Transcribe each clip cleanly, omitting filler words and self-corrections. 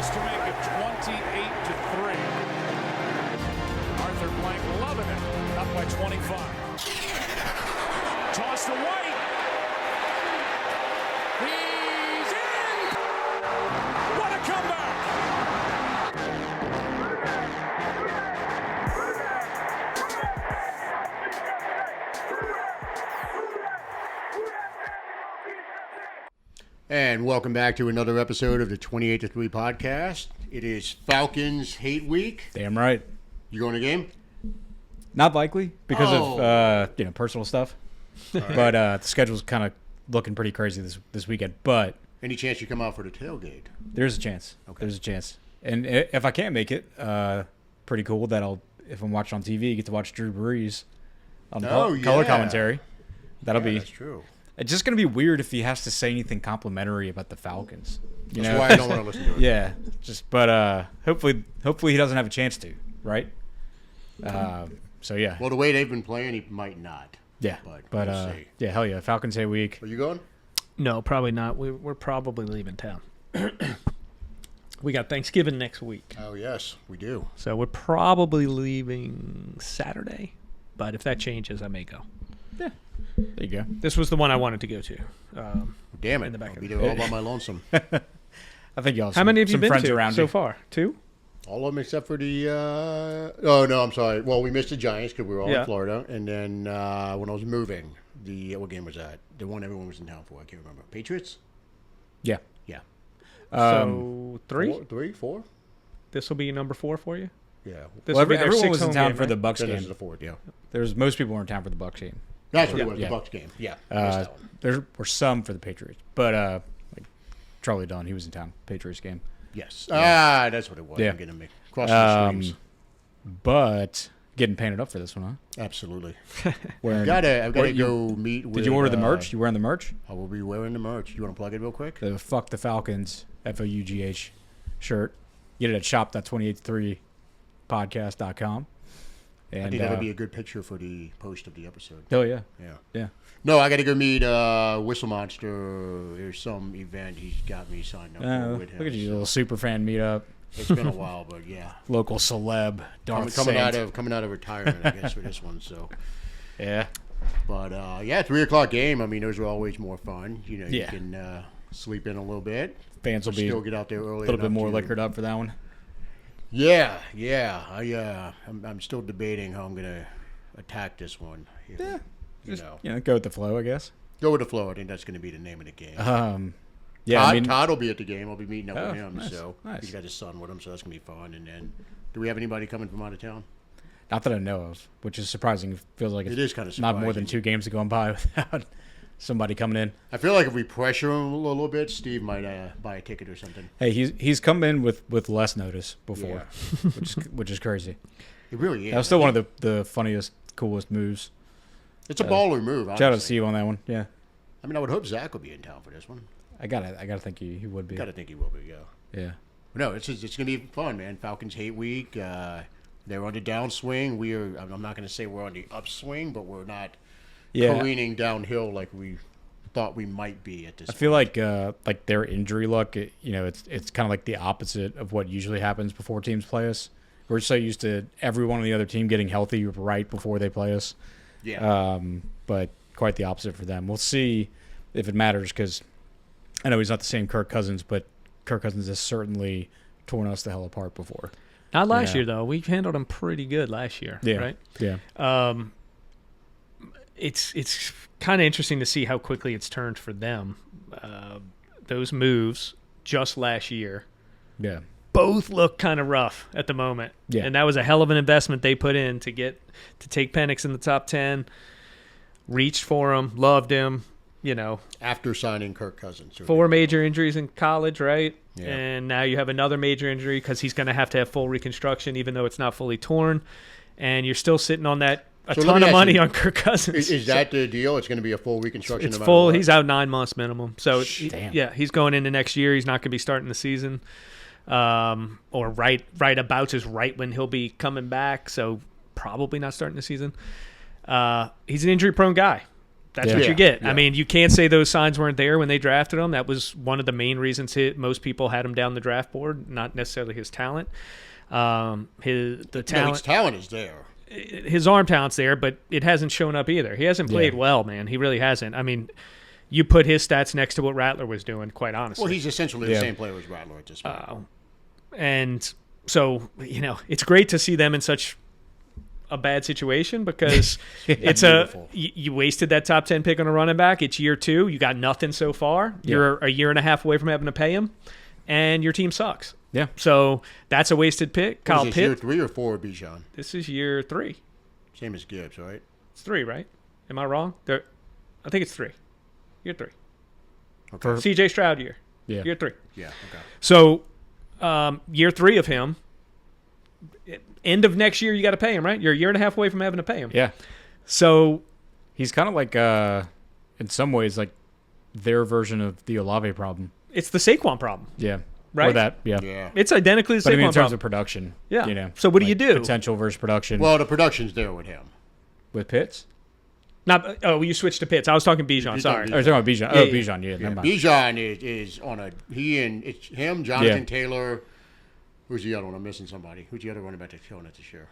This to make it 28-3. Arthur Blank loving it. Up by 25. Toss to White. He's in! What a comeback! And welcome back to another episode of the 28-3 podcast. It is Falcons hate week. Damn right. You going to game? Not likely because of personal stuff. Right. But the schedule's kind of looking pretty crazy this weekend. But any chance you come out for the tailgate? There's a chance. Okay. There's a chance. And if I can't make it, pretty cool that if I'm watching on TV, get to watch Drew Brees on color commentary. That's true. It's just going to be weird if he has to say anything complimentary about the Falcons. That's why I don't want to listen to it. Yeah, but hopefully he doesn't have a chance to, right? So yeah. Well, the way they've been playing, he might not. Yeah, but we'll see. Yeah, hell yeah, Falcons hate week. Are you going? No, probably not. We're probably leaving town. We got Thanksgiving next week. Oh yes, we do. So we're probably leaving Saturday, but if that changes, I may go. Yeah. There you go. This was the one I wanted to go to. Damn it! In the back I'll be there all by my lonesome. I think y'all. How many have you been friends to around so far? 2? All of them except for the. Oh no, I'm sorry. Well, we missed the Giants because we were all in Florida, and then when I was moving, what game was that? The one everyone was in town for. I can't remember. Patriots. Yeah. Yeah. So 3, 4. This will be number 4 for you. Yeah. Everyone was in town for the Bucs game. This is the 4th. Yeah. Most people were in town for the Bucs game. That's what it was. The Bucs game. Yeah. There were some for the Patriots, but like Charlie Dunn, he was in town. Patriots game. Yes. That's what it was. Yeah. I'm getting crossing the streams. But getting painted up for this one, huh? Absolutely. I've got to go meet with. Did you order the merch? You wearing the merch? I will be wearing the merch. You want to plug it real quick? The Fuck the Falcons FOUGH shirt. Get it at shop.283podcast.com. And, I think that would be a good picture for the post of the episode. Oh, yeah. Yeah. No, I got to go meet Whistle Monster. There's some event he's got me signed up for with him. Look at you, little super fan meetup. It's been a while, but yeah. Local celeb, coming out of retirement, I guess, for this one. So, yeah. But 3:00 game. I mean, those are always more fun. You know, you can sleep in a little bit. Fans will be still get out there early. A little bit more liquored up for that one. Yeah. I'm still debating how I'm gonna attack this one. Go with the flow, I guess. Go with the flow. I think that's gonna be the name of the game. Todd will be at the game. I'll be meeting up with him. Nice, so nice. He's got his son with him, so that's gonna be fun. And then, do we have anybody coming from out of town? Not that I know of, which is surprising. It feels like it is kind of surprising. Not more than 2 games have gone by without somebody coming in. I feel like if we pressure him a little bit, Steve might buy a ticket or something. Hey, he's come in with less notice before, which is crazy. It really is. That was still one of the funniest, coolest moves. It's a baller move. Honestly. Shout out to Steve on that one. Yeah. I mean, I would hope Zach will be in town for this one. I gotta think he would be. Gotta think he will be. Yeah. Yeah. No, it's gonna be fun, man. Falcons hate week. They're on the downswing. I'm not gonna say we're on the upswing, but we're not careening downhill like we thought we might be at this point. I feel like their injury luck, it's kind of like the opposite of what usually happens before teams play us. We're so used to everyone on the other team getting healthy right before they play us. Yeah. But quite the opposite for them. We'll see if it matters because I know he's not the same Kirk Cousins, but Kirk Cousins has certainly torn us the hell apart before. Not last year, though. We handled him pretty good last year, right? Yeah. It's kind of interesting to see how quickly it's turned for them. Those moves just last year both look kind of rough at the moment. Yeah. And that was a hell of an investment they put in to take Penix in the top 10. Reached for him, loved him, After signing Kirk Cousins. 4 major injuries in college, right? Yeah. And now you have another major injury because he's going to have full reconstruction even though it's not fully torn. And you're still sitting on that ton of money on Kirk Cousins. Is that the deal? It's going to be a full reconstruction? It's full. He's out 9 months minimum. So, damn. He's going into next year. He's not going to be starting the season. Or right about is right when he'll be coming back. So, probably not starting the season. He's an injury-prone guy. That's what you get. I mean, you can't say those signs weren't there when they drafted him. That was one of the main reasons most people had him down the draft board, not necessarily his talent. His talent is there. His arm talent's there, but it hasn't shown up either. He hasn't played well, man. He really hasn't. I mean, you put his stats next to what Rattler was doing, quite honestly. Well, he's essentially the same player as Rattler at this point. And so, it's great to see them in such a bad situation because it's you wasted that top 10 pick on a running back. It's year 2. You got nothing so far. You're a year and a half away from having to pay him, and your team sucks. Yeah. So that's a wasted pick. Kyle Pitt. Year 3 or 4, Bijan? This is year 3. Same as Gibbs, right? It's 3, right? Am I wrong? I think it's 3. Year 3. Okay. CJ Stroud year. Yeah. Year 3. Yeah. Okay. So year 3 of him. End of next year, you got to pay him, right? You're a year and a half away from having to pay him. Yeah. So he's kind of like, in some ways, like their version of the Olave problem. It's the Saquon problem. Yeah. Right? Or that, yeah. It's identically the Saquon problem. In terms of production. Yeah. So what do you do? Potential versus production. Well, the production's there with him. With Pitts? You switched to Pitts. I was talking Bijan. Sorry. I was talking about Bijan. Bijan. Yeah. Never mind. Bijan is on it's him, Jonathan Taylor. Who's the other one? I'm missing somebody. Who's the other running back that's killing it this year?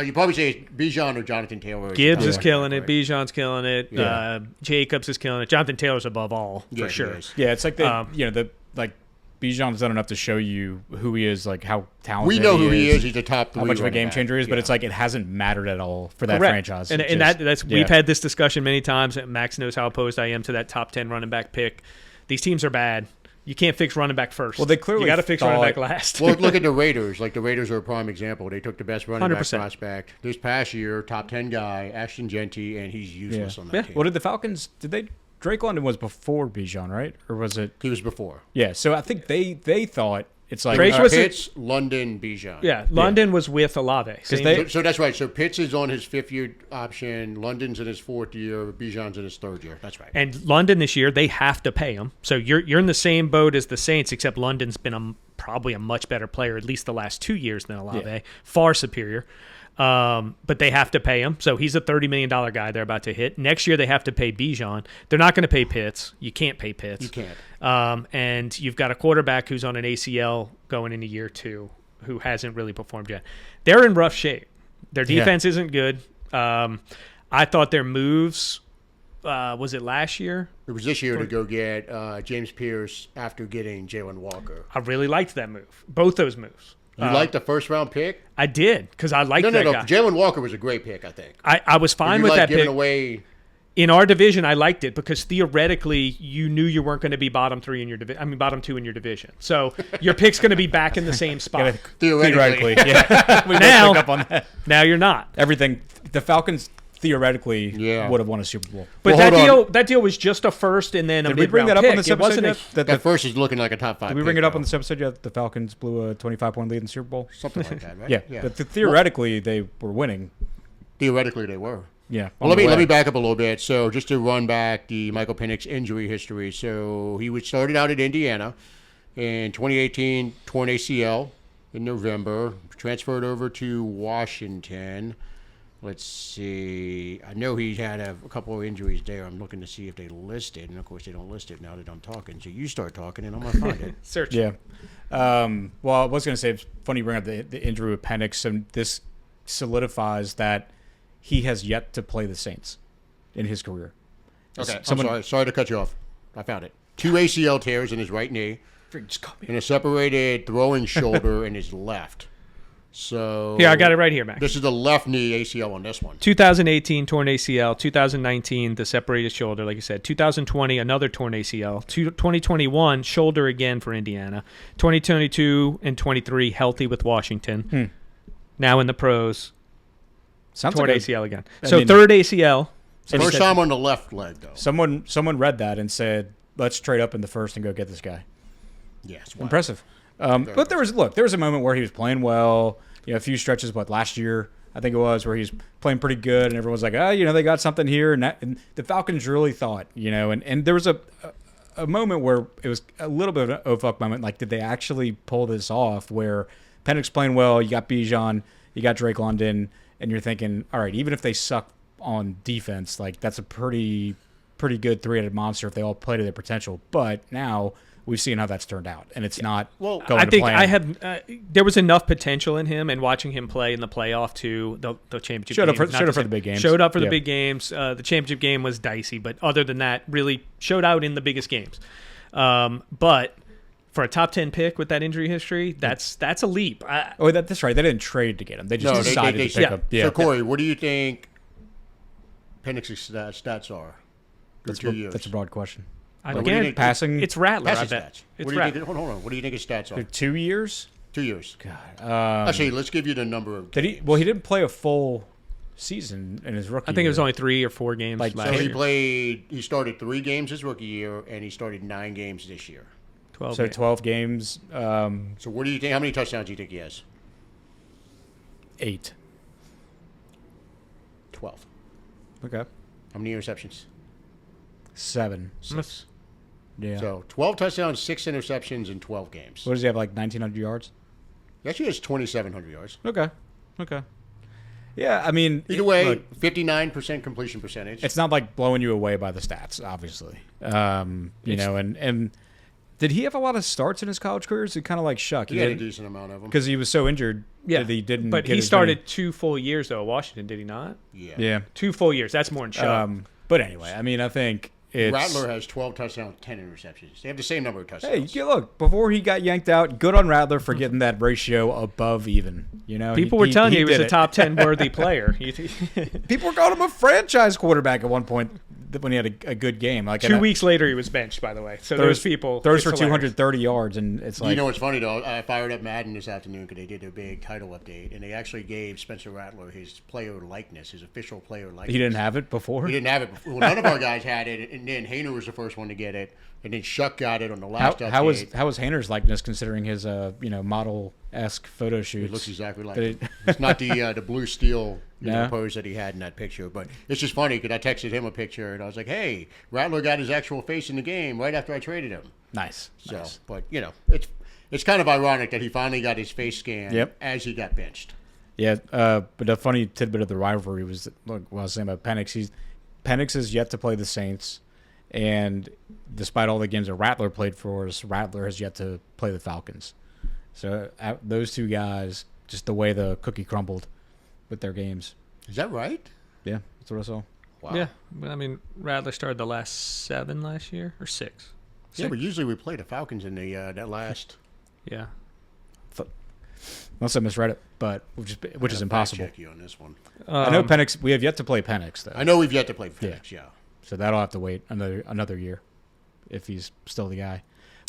You probably say it's Bijan or Jonathan Taylor. Gibbs is killing it. Bijan's killing it. Yeah. Jacobs is killing it. Jonathan Taylor's above all for sure. Yeah, it's like Bijan's done enough to show you who he is, like how talented we know who he is. He's a top 3. How much of a game changer he is, but it's like it hasn't mattered at all for that franchise. And that's we've had this discussion many times. Max knows how opposed I am to that top 10 running back pick. These teams are bad. You can't fix running back first. Well, they clearly you got to fix running back last. Well, look at the Raiders. Like the Raiders are a prime example. They took the best running 100%. Back prospect this past year, top 10 guy, Ashton Genty, and he's useless on that team. Well, did the Falcons? Drake London was before Bijan, right? Or was it? He was before. Yeah. So I think they thought it's like Pitts, London, Bijan. Yeah, London was with Olave. So that's right. So Pitts is on his 5th-year option. London's in his 4th year. Bijan's in his 3rd year. That's right. And London this year, they have to pay him. So you're in the same boat as the Saints, except London's been probably a much better player, at least the last 2 years than Olave. Far superior. But they have to pay him. So he's a $30 million guy they're about to hit. Next year, they have to pay Bijan. They're not going to pay Pitts. You can't pay Pitts. You can't. And you've got a quarterback who's on an ACL going into year 2 who hasn't really performed yet. They're in rough shape. Their defense isn't good. I thought their moves, was it last year? It was this year to go get James Pierce after getting Jalen Walker. I really liked that move. Both those moves. You liked the 1st-round pick? I did, because I liked that guy. Jalen Walker was a great pick, I think. I was fine with that pick. Away... In our division, I liked it because theoretically, you knew you weren't going to be bottom 2 in your division. So your pick's going to be back in the same spot. Theoretically. Yeah. We now, pick up on that. Now you're not. Everything. The Falcons theoretically would have won a Super Bowl. But that deal was just a first and then a mid-round pick. Did we bring that up on this episode? That first is looking like a top 5 Did we bring it up on this episode yet? The Falcons blew a 25-point lead in the Super Bowl? Something like that, right? Yeah. But theoretically, they were winning. Theoretically, they were. Yeah. Well, let me back up a little bit. So just to run back the Michael Penix injury history. So he started out at Indiana in 2018, torn ACL in November, transferred over to Washington. Let's see. I know he had a couple of injuries there. I'm looking to see if they listed, and of course they don't list it now that I'm talking. So you start talking, and I'm gonna find it. Search. Yeah. Well, I was gonna say it's funny you bring up the injury with Penix, and this solidifies that he has yet to play the Saints in his career. Okay. I'm sorry to cut you off. I found it. 2 ACL tears in his right knee, and a separated throwing shoulder in his left. So here, I got it right here, Max. This is the left knee ACL on this one. 2018, torn ACL. 2019, the separated shoulder, like you said. 2020, another torn ACL. 2021, shoulder again for Indiana. 2022 and 23, healthy with Washington. Now in the pros, torn ACL again. So third ACL. First time on the left leg, though. Someone read that and said, let's trade up in the first and go get this guy. Yes. Impressive. But there was a moment where he was playing well. A few stretches, last year I think it was, where he was playing pretty good, and everyone's like, they got something here, and the Falcons really thought, and there was a moment where it was a little bit of an oh fuck moment. Like, did they actually pull this off? Where Penix playing well, you got Bijan, you got Drake London, and you're thinking, all right, even if they suck on defense, like that's a pretty good three-headed monster if they all play to their potential. But now we've seen how that's turned out, and it's not. Well, going I to think plan. I have. There was enough potential in him, and watching him play in the playoff too, the championship. Showed up game, for the big games. Showed up for the Yeah. big games. The championship game was dicey, but other than that, really showed out in the biggest games. But for a top 10 pick with that injury history, that's a leap. That's right. They didn't trade to get him. They just decided to pick him. Yeah. So Corey, what do you think Penix's stats are? For 2 years. That's a broad question. What do you Again, think- Passing. it's Rattler. I Passing bet. stats. It's What do you Rattler. think? Hold on. What do you think his stats are? 2 years. 2 years. God. Actually, let's give you the number of. Did he? Well, he didn't play a full season in his rookie. I think it was year. only 3 or 4 games Like, last So he year. played. He started 3 games his rookie year, and he started 9 games this year. 12 So games. 12 games. So what do you think? How many touchdowns do you think he has? 8. 12. Okay. How many interceptions? 7. 6. Yeah. So 12 touchdowns, 6 interceptions in 12 games. What does he have? Like 1,900 yards. He actually has 2,700 yards. Okay. Yeah, I mean, Either way, look, 59% completion percentage. it's not like blowing you away by the stats, obviously. You know, and did he have a lot of starts in his college career? Is it kind of like Shuck? he had a decent amount of them. Because he was so injured that he didn't. But get he as started many- 2 full years though. Washington, did he not? Yeah. Yeah. 2 full years. That's more than Chubb. But anyway, I mean, I think it's. Rattler has 12 touchdowns, 10 interceptions. They have the same number of Hey, touchdowns. look! Before he got yanked out, good on Rattler for getting that ratio above even. You know, People were telling you he was did a it. top 10 worthy player. People were calling him a franchise quarterback at one point when he had a good game. Like 2 weeks later, he was benched, by the way. So those people. throws it's for hilarious. 230 yards, and it's like You know what's funny, though? I fired up Madden this afternoon because they did their big title update, and they actually gave Spencer Rattler his player likeness, his official player likeness. he didn't have it before. He didn't have it before. Well, none of our guys had it, and then Hainer was the first one to get it, and then Shuck got it on the last update. How was Hayner's likeness considering his model-esque photo shoots? It looks exactly like Did it. It's not the blue steel No? pose that he had in that picture, but it's just funny because I texted him a picture and I was like, "Hey, Rattler got his actual face in the game right after I traded him." Nice. So, nice. but it's kind of ironic that he finally got his face scanned Yep. as he got benched. Yeah, but a funny tidbit of the rivalry was look. What I was saying about Penix. Penix has yet to play the Saints, and despite all the games that Rattler played for us, Rattler has yet to play the Falcons. So those two guys, just the way the cookie crumbled with their games. Is that right? Yeah, that's what I saw. Wow. Yeah. But, I mean, Rattler started the last 7 last year, or 6. Yeah, but usually we play the Falcons in the that last. Yeah. Unless I misread it, but which is impossible. Check you on this one. I know Penix. We have yet to play Penix though, I know we've yet to play Phoenix. Yeah. so that'll have to wait another year if he's still the guy.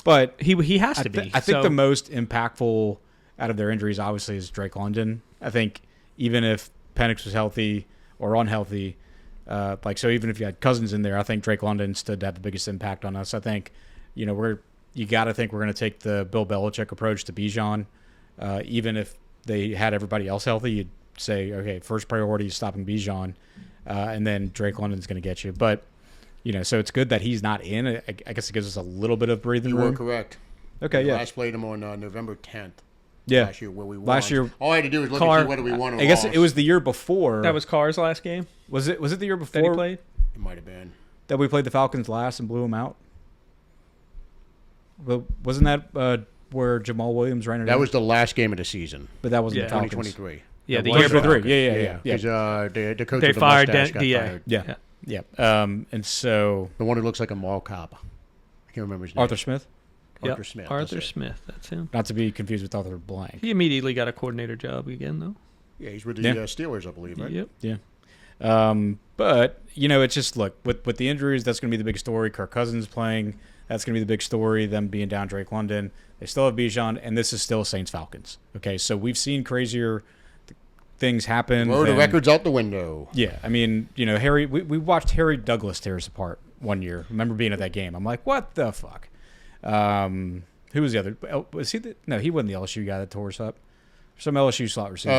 But He has to be. I think So- the most impactful out of their injuries, obviously, is Drake London. I think even if Penix was healthy or unhealthy, even if you had Cousins in there, I think Drake London stood to have the biggest impact on us. I think, you got to think we're going to take the Bill Belichick approach to Bijan. Even if they had everybody else healthy, you'd say, okay, first priority is stopping Bijan, and then Drake London's going to get you. But, so it's good that he's not in. I guess it gives us a little bit of breathing You room. were correct. Okay, We yeah. last played him on November 10th. Yeah. Last year where we won. Last year- all I had to do was look Carr- and see whether we won or I guess lost. it was the year before. That was Carr's last game Was it the year that before he played? It might have been. that we played the Falcons last and blew them out? Well, wasn't that where Jamal Williams ran it? That in? was the last game of the season. but that wasn't Yeah. the Falcons. 2023. Yeah, That the was year the before. Falcons. Yeah. Because the coach They with the fired mustache got DA. fired. Yeah. And so The one who looks like a mall cop. I can't remember his name. Arthur Smith, Arthur Yep. Smith. Arthur that's it. Smith. That's him. not to be confused with Arthur Blank. He immediately got a coordinator job again, though. Yeah, he's with the Yeah. Steelers, I believe, right? Yep. Yeah. But it's just look with the injuries. That's going to be the big story. Kirk Cousins playing. That's going to be the big story. Them being down Drake London. They still have Bijan, and this is still Saints Falcons. Okay, so we've seen crazier things happen. Throw the than- records out the window. Yeah, I mean, Harry. We watched Harry Douglas tear us apart one year. I remember being at that game. I'm like, what the fuck? Who was the other? Was he the? No, he wasn't the LSU guy that tore us up. Some LSU slot receiver.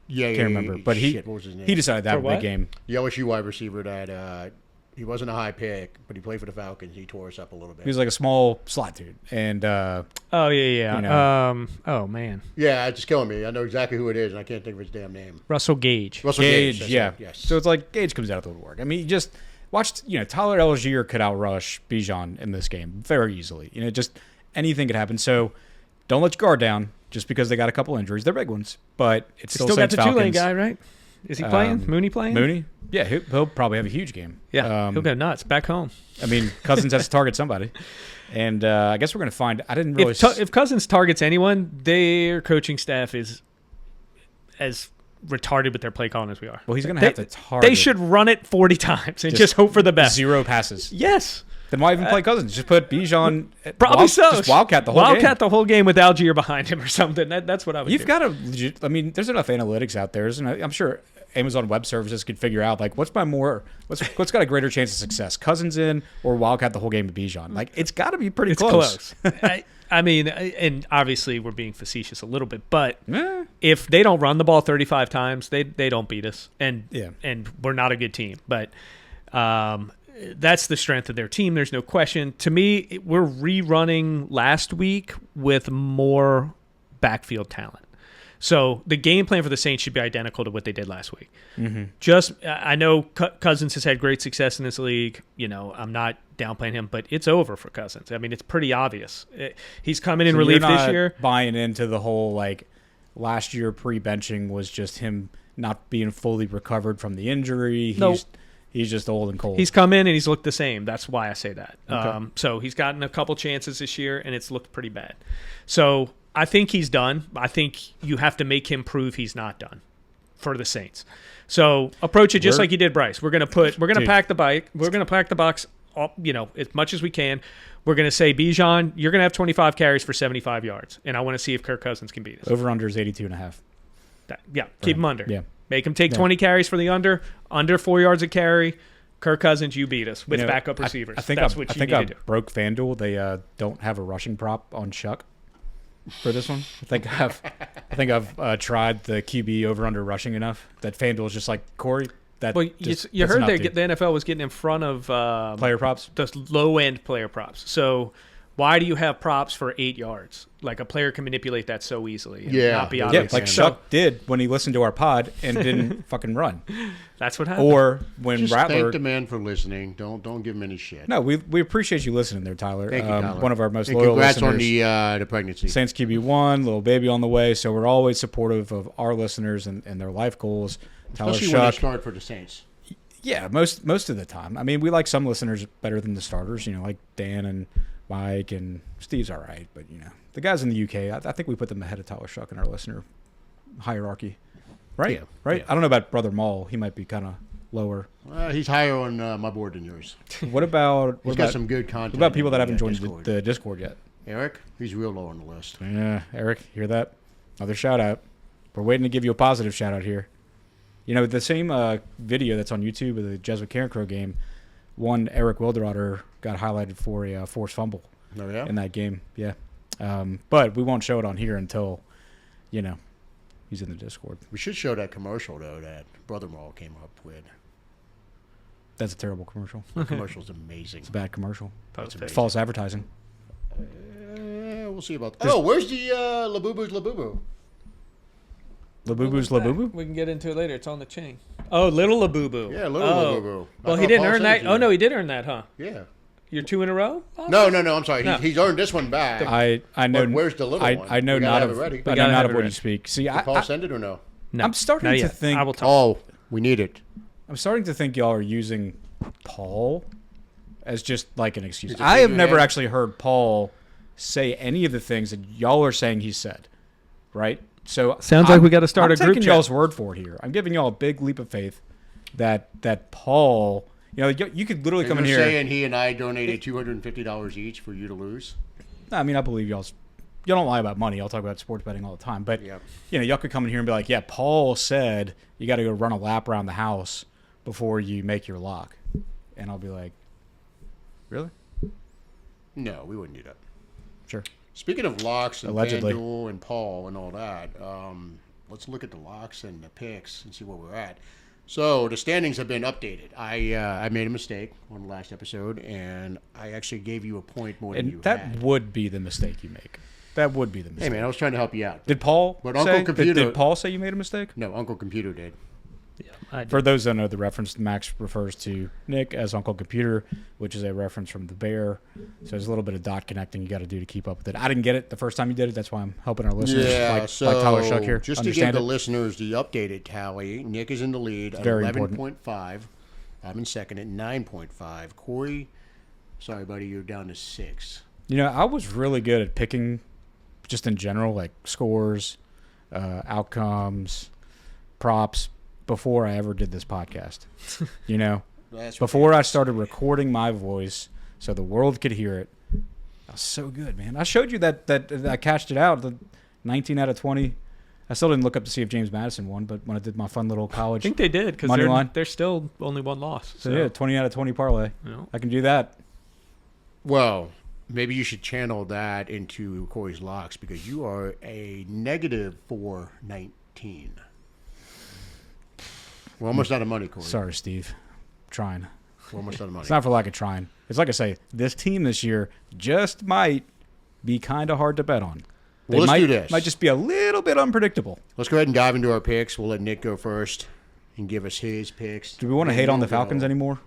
Yeah, Can't remember. But shit, what was his name? he decided that For was a big what? game. The LSU wide receiver that He wasn't a high pick, but he played for the Falcons. He tore us up a little bit. He was like a small slot dude, and Oh yeah. You know. Oh man. Yeah, it's just killing me. I know exactly who it is, and I can't think of his damn name. Russell Gage. Russell Gage, that's yeah. it, yes. So it's like Gage comes out of the woodwork. I mean, you just watched. Tyler Algier could outrush Bijan in this game very easily. Just anything could happen. So don't let your guard down just because they got a couple injuries. They're big ones, but it's Still still got the Falcons. Tulane guy, right? Is he playing? Mooney playing? Mooney? Yeah, he'll probably have a huge game. Yeah, he'll go nuts back home. I mean, Cousins has to target somebody. And I guess we're going to find – I didn't really – If Cousins targets anyone, their coaching staff is as retarded with their play calling as we are. Well, he's going to have to target. They should run it 40 times and just hope for the best. 0 passes. Yes. Then why even play Cousins? Just put Bijan – Probably so. Just wildcat the whole game. Wildcat the whole game with Algier behind him or something. That's what I would do. You've got to legit – I mean, there's enough analytics out there. I'm sure – Amazon Web Services could figure out like what's got a greater chance of success, Cousins in or wildcat the whole game with Bijan. Like it's got to be pretty close. I mean, and obviously we're being facetious a little bit, but if they don't run the ball 35 times, they don't beat us, and we're not a good team. But that's the strength of their team. There's no question. To me, we're rerunning last week with more backfield talent. So the game plan for the Saints should be identical to what they did last week. Mm-hmm. I know Cousins has had great success in this league. I'm not downplaying him, but it's over for Cousins. I mean, it's pretty obvious. He's coming in relief this year. Buying into the whole like last year pre-benching was just him not being fully recovered from the injury. He's just old and cold. He's come in and he's looked the same. That's why I say that. Okay. So he's gotten a couple chances this year, and it's looked pretty bad. So I think he's done. I think you have to make him prove he's not done for the Saints. So approach it just like you did, Bryce. We're gonna pack the bike. We're gonna pack the box, as much as we can. We're gonna say, Bijan, you're gonna have 25 carries for 75 yards, and I want to see if Kirk Cousins can beat us. Over under is 82.5. Keep him under. Yeah, make him take 20 carries for the under 4 yards a carry. Kirk Cousins, you beat us with backup receivers. I think that's what you need to do. Broke FanDuel. They don't have a rushing prop on Chuck for this one. I think I've tried the QB over under rushing enough that FanDuel is just like Corey. You heard the NFL was getting in front of player props, those low end player props. So why do you have props for 8 yards? Like a player can manipulate that so easily. And not be obvious. Like Chuck did when he listened to our pod and didn't fucking run. That's what happened. Or when just Rattler. Thank the man for listening. Don't give him any shit. No, we appreciate you listening there, Tyler. Thank you, Tyler. One of our most and loyal congrats listeners. on the pregnancy. Saints QB1, little baby on the way. So we're always supportive of our listeners and their life goals. Especially when they start for the Saints. Yeah, most of the time. I mean, we like some listeners better than the starters. Like Dan and Mike and Steve's all right, but the guys in the UK, I think we put them ahead of Tyler Shuck in our listener hierarchy, right? Yeah. Right. Yeah. I don't know about Brother Maul; he might be kind of lower. He's higher on my board than yours. What about? He's got some good content. What about people that haven't joined Discord. the Discord yet? Eric, he's real low on the list. Yeah, Eric, hear that? Another shout out. We're waiting to give you a positive shout out here. The same video that's on YouTube of the Jesuit Karen Crow game, one Eric Wilderauer got highlighted for a forced fumble. Oh, yeah? In that game, yeah. But we won't show it on here until, he's in the Discord. We should show that commercial, though, that Brother Maul came up with. That's a terrible commercial. The commercial's amazing. It's a bad commercial. That's It's false advertising. We'll see about that. Where's the Labubu's Labubu? Labubu's Labubu? We can get into it later. It's on the chain. Oh, Little Labubu. Yeah, Little Labubu. Well, he didn't earn that. Oh, no, he did earn that, huh? Yeah. You're 2 in a row? Oh, No, I'm sorry. No. He's earned this one back. I know. But where's the little one? I know We not gotta of. have it ready. I know not of what you speak. See, Did Paul send it or no? No, I'm starting not to yet. think. I will talk. Oh, we need it. I'm starting to think y'all are using Paul as just like an excuse. Is it I have figurehead? never actually heard Paul say any of the things that y'all are saying he said. Right? So Sounds like we gotta start a group I'm taking chat. y'all's word for it here. I'm giving y'all a big leap of faith that Paul, you could literally come in You're here. saying he and I donated $250 each for you to lose? I mean, I believe y'all don't lie about money. Y'all talk about sports betting all the time. But, Yep. y'all could come in here and be like, yeah, Paul said you got to go run a lap around the house before you make your lock. And I'll be like, really? No, we wouldn't do that. Sure. Speaking of locks and Allegedly. FanDuel and Paul and all that, let's look at the locks and the picks and see where we're at. So the standings have been updated. I made a mistake on the last episode, and I actually gave you a point more than you that had. would be the mistake you make. That would be the mistake. Hey man, I was trying to help you out. Did Paul But say? Uncle Computer- Did Paul say you made a mistake? No, Uncle Computer did. For those that don't know, the reference Max refers to Nick as Uncle Computer, which is a reference from The Bear. So there's a little bit of dot connecting you got to do to keep up with it. I didn't get it the first time you did it. That's why I'm helping our listeners, like Tyler Shuck here, just to give understand the it. listeners the updated tally, Nick is in the lead at Very 11.5. I'm in second at 9.5. Corey, sorry, buddy, you're down to 6. You know, I was really good at picking, just in general, like scores, outcomes, props, before I ever did this podcast. You know, before I started recording my voice so the world could hear it. I was so good, man. I showed you that I cashed it out, the 19 out of 20. I still didn't look up to see if James Madison won, but when I did my fun little college, I think they did because they're still only one loss. So yeah, 20 out of 20 parlay. Yeah. I can do that. Well, maybe you should channel that into Corey's locks because you are a negative 419. We're almost out of money, Corey. Sorry, Steve. Trying. We're almost out of money. It's not for lack of trying. It's like I say, this team this year just might be kind of hard to bet on. They Well, let's do this. Might just be a little bit unpredictable. Let's go ahead and dive into our picks. We'll let Nick go first and give us his picks. Do we want to hate on the Falcons anymore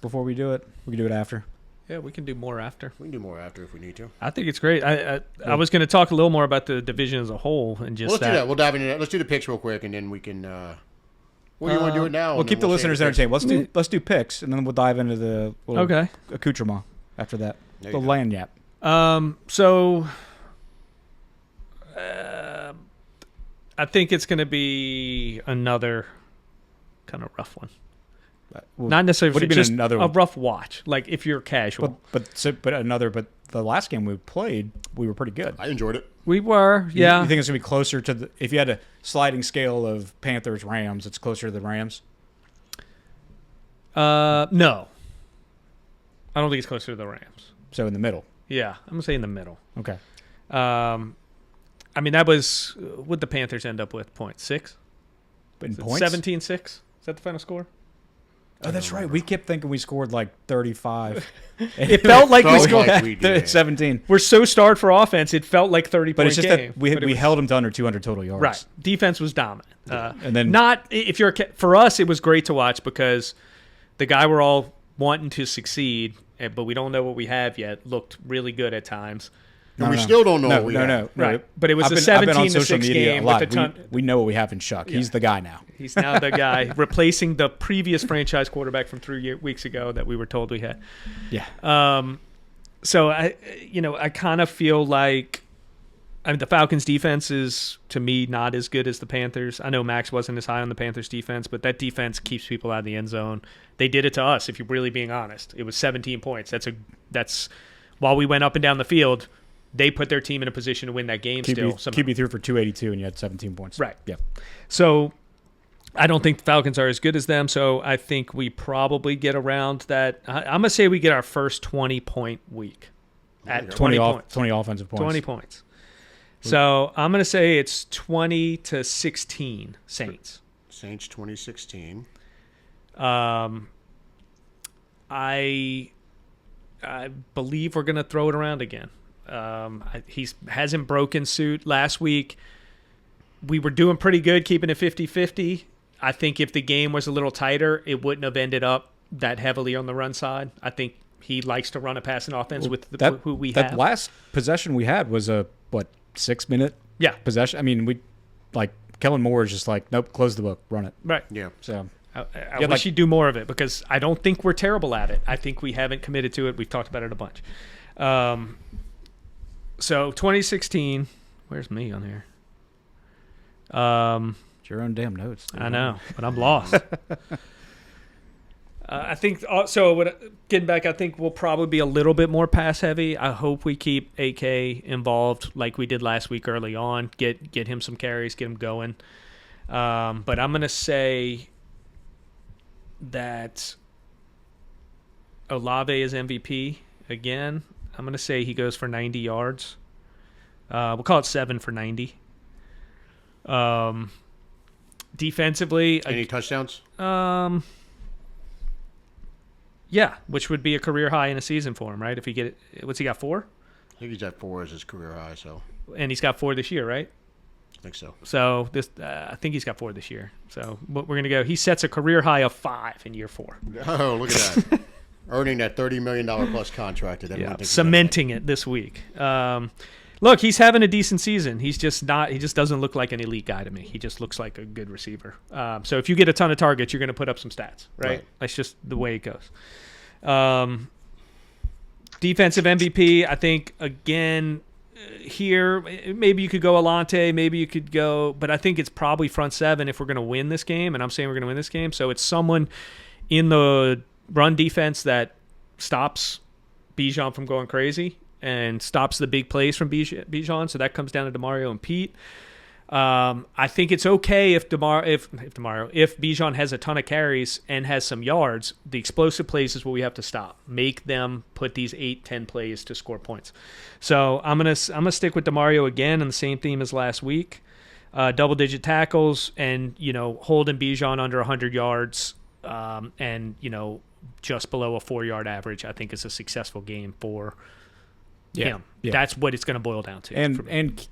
before we do it? We can do it after. Yeah, we can do more after. We can do more after if we need to. I think it's great. I was going to talk a little more about the division as a whole and just Well, let's do that. We'll dive into that. Let's do the picks real quick, and then we can. What do you want to do it now? We'll keep the listeners entertained. Let's do picks, and then we'll dive into the little Okay. accoutrement after that. There The you go. land yap. So I think it's going to be another kind of rough one. Not necessarily What do you mean just another a one? rough watch. Like if you're casual. But the last game we played, we were pretty good. I enjoyed it. We were, yeah. You think it's gonna be closer to the? If you had a sliding scale of Panthers Rams, it's closer to the Rams. No. I don't think it's closer to the Rams. So in the middle. Yeah, I'm going to say in the middle. Okay. I mean, that was what the Panthers end up with, points? 6? In points. 17-6? Is that the final score? Oh, that's right. We kept thinking we scored like 35. It felt like we Felt scored. like we did. 17. We're so starved for offense, it felt like 30 But point it's just game. that we held them to under 200 total yards. Right. Defense was dominant. And then Not if you're for us, it was great to watch because the guy we're all wanting to succeed, but we don't know what we have yet. Looked really good at times. And we still don't know what we have. No. Right. But it was I've a been on 17-6 social media game a lot. with a ton. We know what we have in Shuck. He's the guy now. He's now the guy replacing the previous franchise quarterback from 3 weeks ago that we were told we had. Yeah. So I kind of feel like, the Falcons defense is to me not as good as the Panthers. I know Max wasn't as high on the Panthers defense, but that defense keeps people out of the end zone. They did it to us. If you're really being honest, it was 17 points. That's while we went up and down the field, they put their team in a position to win that game. QB threw for 282 and you had 17 points. Right. Yeah. So I don't think the Falcons are as good as them. So I think we probably get around that. I'm going to say we get our first 20-point week at 20 points. 20 offensive points. 20 points. So I'm going to say it's 20-16 Saints. Saints 2016. I believe we're going to throw it around again. He hasn't broken suit. Last week, we were doing pretty good keeping it 50-50. I think if the game was a little tighter, it wouldn't have ended up that heavily on the run side. I think he likes to run a passing offense with who we have. That last possession we had was a, 6-minute possession? I mean, Kellen Moore is just like, nope, close the book, run it. Right. Yeah. So I wish he'd do more of it because I don't think we're terrible at it. I think we haven't committed to it. We've talked about it a bunch. So 2016, where's me on here? it's your own damn notes. I know, but I'm lost. I think so. Getting back, I think we'll probably be a little bit more pass heavy. I hope we keep AK involved like we did last week early on. Get him some carries, get him going. But I'm gonna say that Olave is MVP again. I'm gonna say he goes for 90 yards. We'll call it 7 for 90. defensively, Any touchdowns? yeah, which would be a career high in a season for him, right? If he get it, what's he got 4? I think he's at 4 as his career high, so And he's got 4 this year, right? I think so. So this, I think he's got 4 this year. So we're gonna go. He sets a career high of 5 in year 4. Oh, look at that. Earning that $30 million plus contract. That everyone thinks Cementing it this week. Look, he's having a decent season. He's just not. He just doesn't look like an elite guy to me. He just looks like a good receiver. So if you get a ton of targets, you're going to put up some stats, right? That's just the way it goes. Defensive MVP, I think, again, here, maybe you could go Alante, maybe you could go, but I think it's probably front 7 if we're going to win this game, and I'm saying we're going to win this game. So it's someone in the run defense that stops Bijan from going crazy and stops the big plays from Bijan. So that comes down to DeMario and Pete. I think it's okay if Bijan has a ton of carries and has some yards. The explosive plays is what we have to stop. Make them put these 8-10 plays to score points. So I'm gonna stick with DeMario again on the same theme as last week. Double-digit tackles and holding Bijan under 100 yards and just below a 4-yard average. I think is a successful game for him. Yeah. That's what it's going to boil down to. And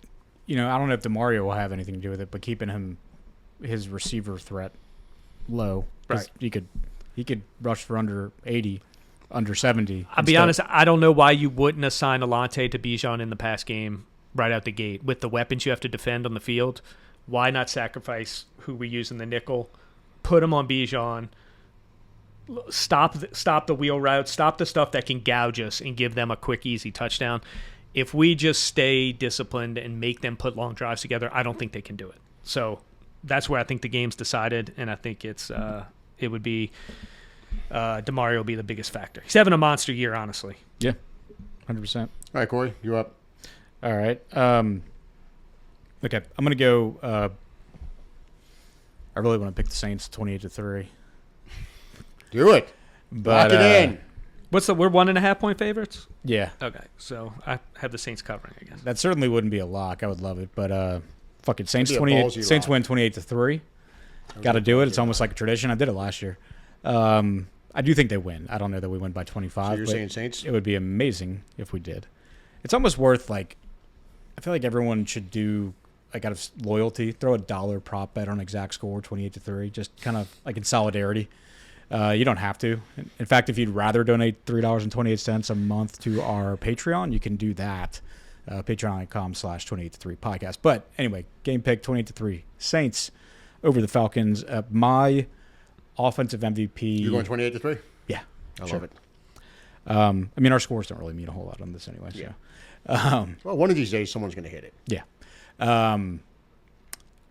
I don't know if DeMario will have anything to do with it, but keeping his receiver threat low. Right. He could rush for under 80, under 70. I'll be honest, I don't know why you wouldn't assign Alante to Bijan in the pass game right out the gate. With the weapons you have to defend on the field, why not sacrifice who we use in the nickel, put him on Bijan, stop the wheel route, stop the stuff that can gouge us and give them a quick, easy touchdown. If we just stay disciplined and make them put long drives together, I don't think they can do it. So that's where I think the game's decided, and I think it would be DeMario will be the biggest factor. He's having a monster year, honestly. Yeah, 100%. All right, Corey, you're up. All right. Okay, I'm going to go I really want to pick the Saints 28-3. Do it. But, lock it in. We're 1.5 point favorites? Yeah. Okay, so I have the Saints covering, I guess. That certainly wouldn't be a lock. I would love it, but fuck it. Saints It'd be a ballsy Saints lock. win 28-3. Got to do it. It's almost like a tradition. I did it last year. I do think they win. I don't know that we win by 25. So you're but saying Saints? It would be amazing if we did. It's almost worth I feel like everyone should do out of loyalty, throw a $1 prop bet on exact score 28-3, just kind of in solidarity. You don't have to. In fact, if you'd rather donate $3.28 a month to our Patreon, you can do that. Patreon.com/28-3 podcast. But anyway, game pick 28-3. Saints over the Falcons. My offensive MVP. You're going 28-3? Yeah. I sure. love it. Our scores don't really mean a whole lot on this anyway. Yeah. So. Well, one of these days, someone's going to hit it. Yeah.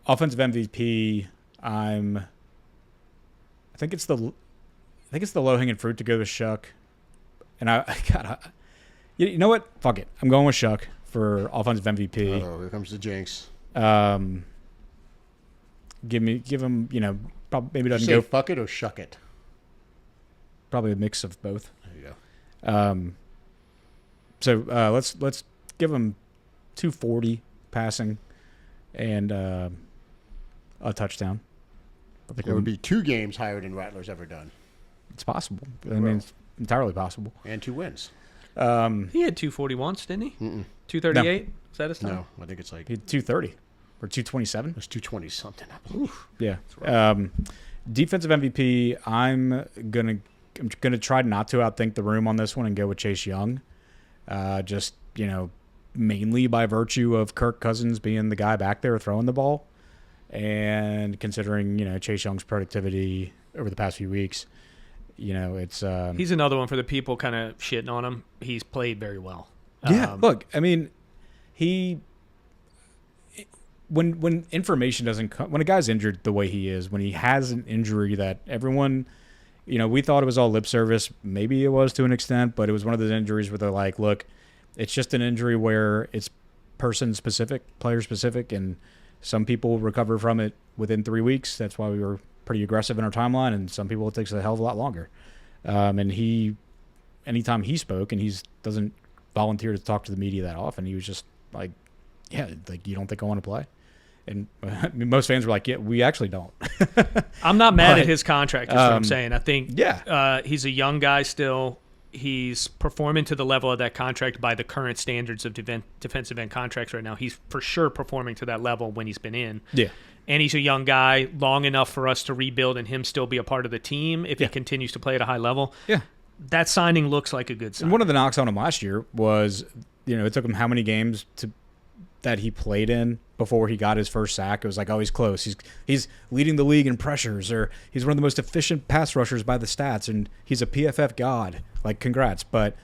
Offensive MVP. I think it's the low hanging fruit to go with Shuck, and you know what? Fuck it. I'm going with Shuck for offensive MVP. Oh, here comes the jinx. Give him. Maybe doesn't Say go. Fuck it or shuck it. Probably a mix of both. There you go. So let's give him 240 passing and a touchdown. There would be 2 games higher than Rattler's ever done. It's possible. I mean, it's entirely possible. And 2 wins. He had 240 once, didn't he? 238? No. Is that his time? No, I think it's he had 230 or 227. It's 220 something. I believe. Yeah. Defensive MVP. I'm gonna try not to outthink the room on this one and go with Chase Young. Just mainly by virtue of Kirk Cousins being the guy back there throwing the ball. And considering, Chase Young's productivity over the past few weeks, it's... he's another one for the people kind of shitting on him. He's played very well. Yeah, look, I mean, when information doesn't come... When a guy's injured the way he is, when he has an injury that everyone... we thought it was all lip service. Maybe it was to an extent, but it was one of those injuries where they're like, look, it's just an injury where it's person-specific, player-specific, and... Some people recover from it within 3 weeks. That's why we were pretty aggressive in our timeline, and some people it takes a hell of a lot longer. And anytime he spoke, and he doesn't volunteer to talk to the media that often, he was just like, "Yeah, you don't think I want to play?" And most fans were like, yeah, we actually don't. I'm not mad at his contract, is what I'm saying. I think yeah. He's a young guy still. He's performing to the level of that contract by the current standards of defensive end contracts right now. He's for sure performing to that level when he's been in. Yeah. And he's a young guy, long enough for us to rebuild and him still be a part of the team if he continues to play at a high level. Yeah. That signing looks like a good signing. And one of the knocks on him last year was, it took him how many games that he played in before he got his first sack. It was like, oh, he's close. He's leading the league in pressures, or he's one of the most efficient pass rushers by the stats, and he's a PFF god. Like, congrats. But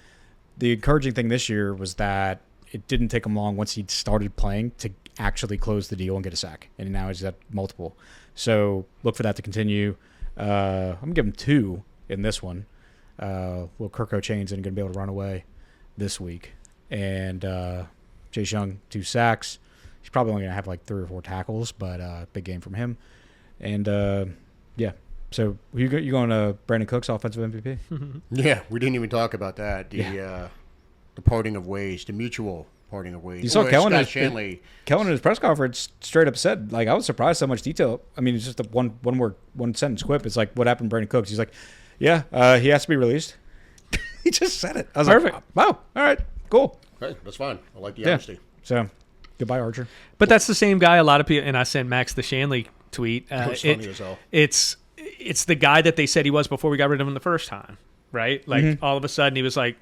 the encouraging thing this year was that it didn't take him long once he started playing to actually close the deal and get a sack. And now he's at multiple. So look for that to continue. I'm going to give him 2 in this one. Will Kirk O'Chain's going to be able to run away this week. And Chase Young, 2 sacks. He's probably only going to have like 3 or 4 tackles, but big game from him. And, yeah. So you going to Brandon Cooks, offensive MVP? Yeah, we didn't even talk about that. The parting of ways, the mutual parting of ways. You saw Kellen Shanley. Kellen in his press conference straight up said, like, I was surprised how much detail. I mean, it's just a one word, one sentence quip. It's like, what happened to Brandon Cooks? He's like, yeah, he has to be released. He just said it. I was Perfect. like, wow, all right, cool. Hey, that's fine. I like the honesty. So, goodbye, Archer. But that's the same guy a lot of people, and I sent Max the Shanley tweet. It's funny as hell. It's the guy that they said he was before we got rid of him the first time, right? Like all of a sudden he was like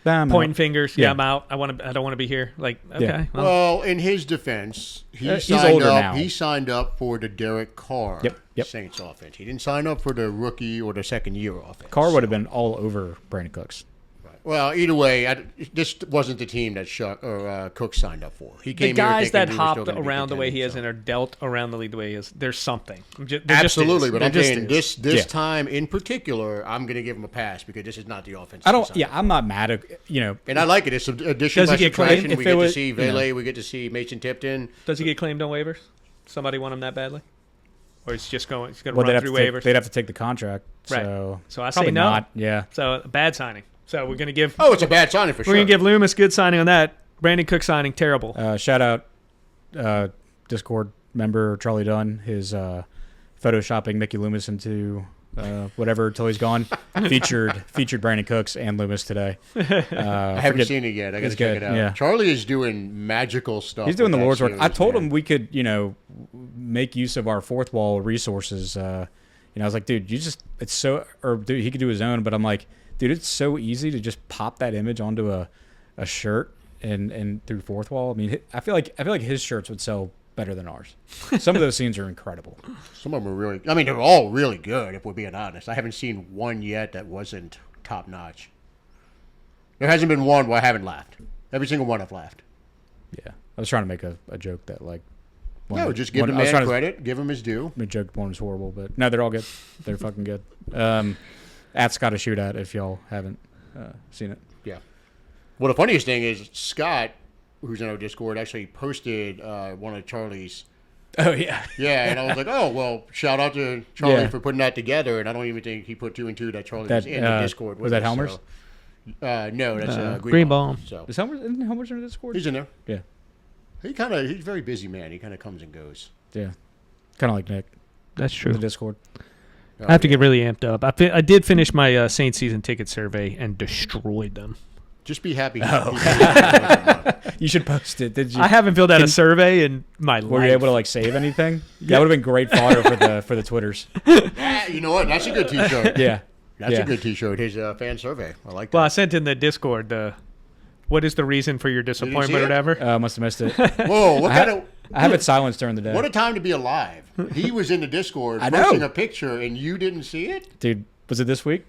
pointing fingers. Yeah, I'm out. I don't want to be here. Like, okay. Yeah. Well, in his defense, he's older now. He signed up for the Derek Carr Yep. Saints offense. He didn't sign up for the rookie or the second year offense. Carr would have been all over Brandon Cooks. Well, either way, this wasn't the team that Cook signed up for. He came the guys here that thinking we were still hopped gonna be around the way he is contending, and are dealt around the league the way he is, there's something. Absolutely, but I'm just saying is. this time in particular, I'm going to give him a pass because this is not the offense. I'm not mad at, And I like it. It's addition Does by he get claimed? subtraction. If We it get to was- see Vele. We get to see Mason Tipton. Does he get claimed on waivers? Somebody want him that badly? Or he's just going to Well, run through waivers? they'd have to take the contract. Right. So I say probably no. not. Yeah. So, a bad signing. So, we're going to give Oh, it's a bad signing for sure. we're going to give Loomis good signing on that. Brandon Cook signing, terrible. Shout out Discord member Charlie Dunn, his photoshopping Mickey Loomis into whatever until he's gone. featured Brandon Cooks and Loomis today. I haven't seen it yet. I got to it's check good, it out. yeah. Charlie is doing magical stuff. He's doing the with that Lord's work. I series, told man. him we could, make use of our fourth wall resources. I was like, dude, he could do his own, but I'm like, dude, it's so easy to just pop that image onto a shirt and through fourth wall. I mean, I feel like his shirts would sell better than ours. Some of those scenes are incredible. Some of them are really. I mean, they're all really good. If we're being honest, I haven't seen one yet that wasn't top notch. There hasn't been one where I haven't laughed. Every single one I've laughed. Yeah, I was trying to make a joke that like. Just give the man credit. Give him his due. My joke one was horrible, but no, they're all good. They're fucking good. At Scott a Shootout, if y'all haven't seen it. Yeah. Well, the funniest thing is Scott, who's in our Discord, actually posted one of Charlie's. Oh, yeah. Yeah, and I was like, oh, well, shout out to Charlie Yeah. for putting that together. And I don't even think he put 2 and 2 that Charlie was in the Discord. Was that Helmers? No, that's Greenbaum. So Isn't Helmers in the Discord? he's in there. Yeah. He's a very busy man. He kind of comes and goes. Yeah. Kind of like Nick That's in true. the Discord. I have to get really amped up. I did finish my Saints season ticket survey and destroyed them. Just be happy. You should post it. Did you? I haven't filled out a survey in my life. Were you able to like save anything? That would have been great fodder for the Twitters. You know what? That's a good T-shirt. Yeah. That's Yeah. a good T-shirt. His fan survey. I like that. Well, I sent in the Discord what is the reason for your disappointment or it? whatever. Must have missed it. Whoa! What kind of? I have it silenced during the day. What a time to be alive. He was in the Discord I know. posting a picture, and you didn't see it. Dude, was it this week?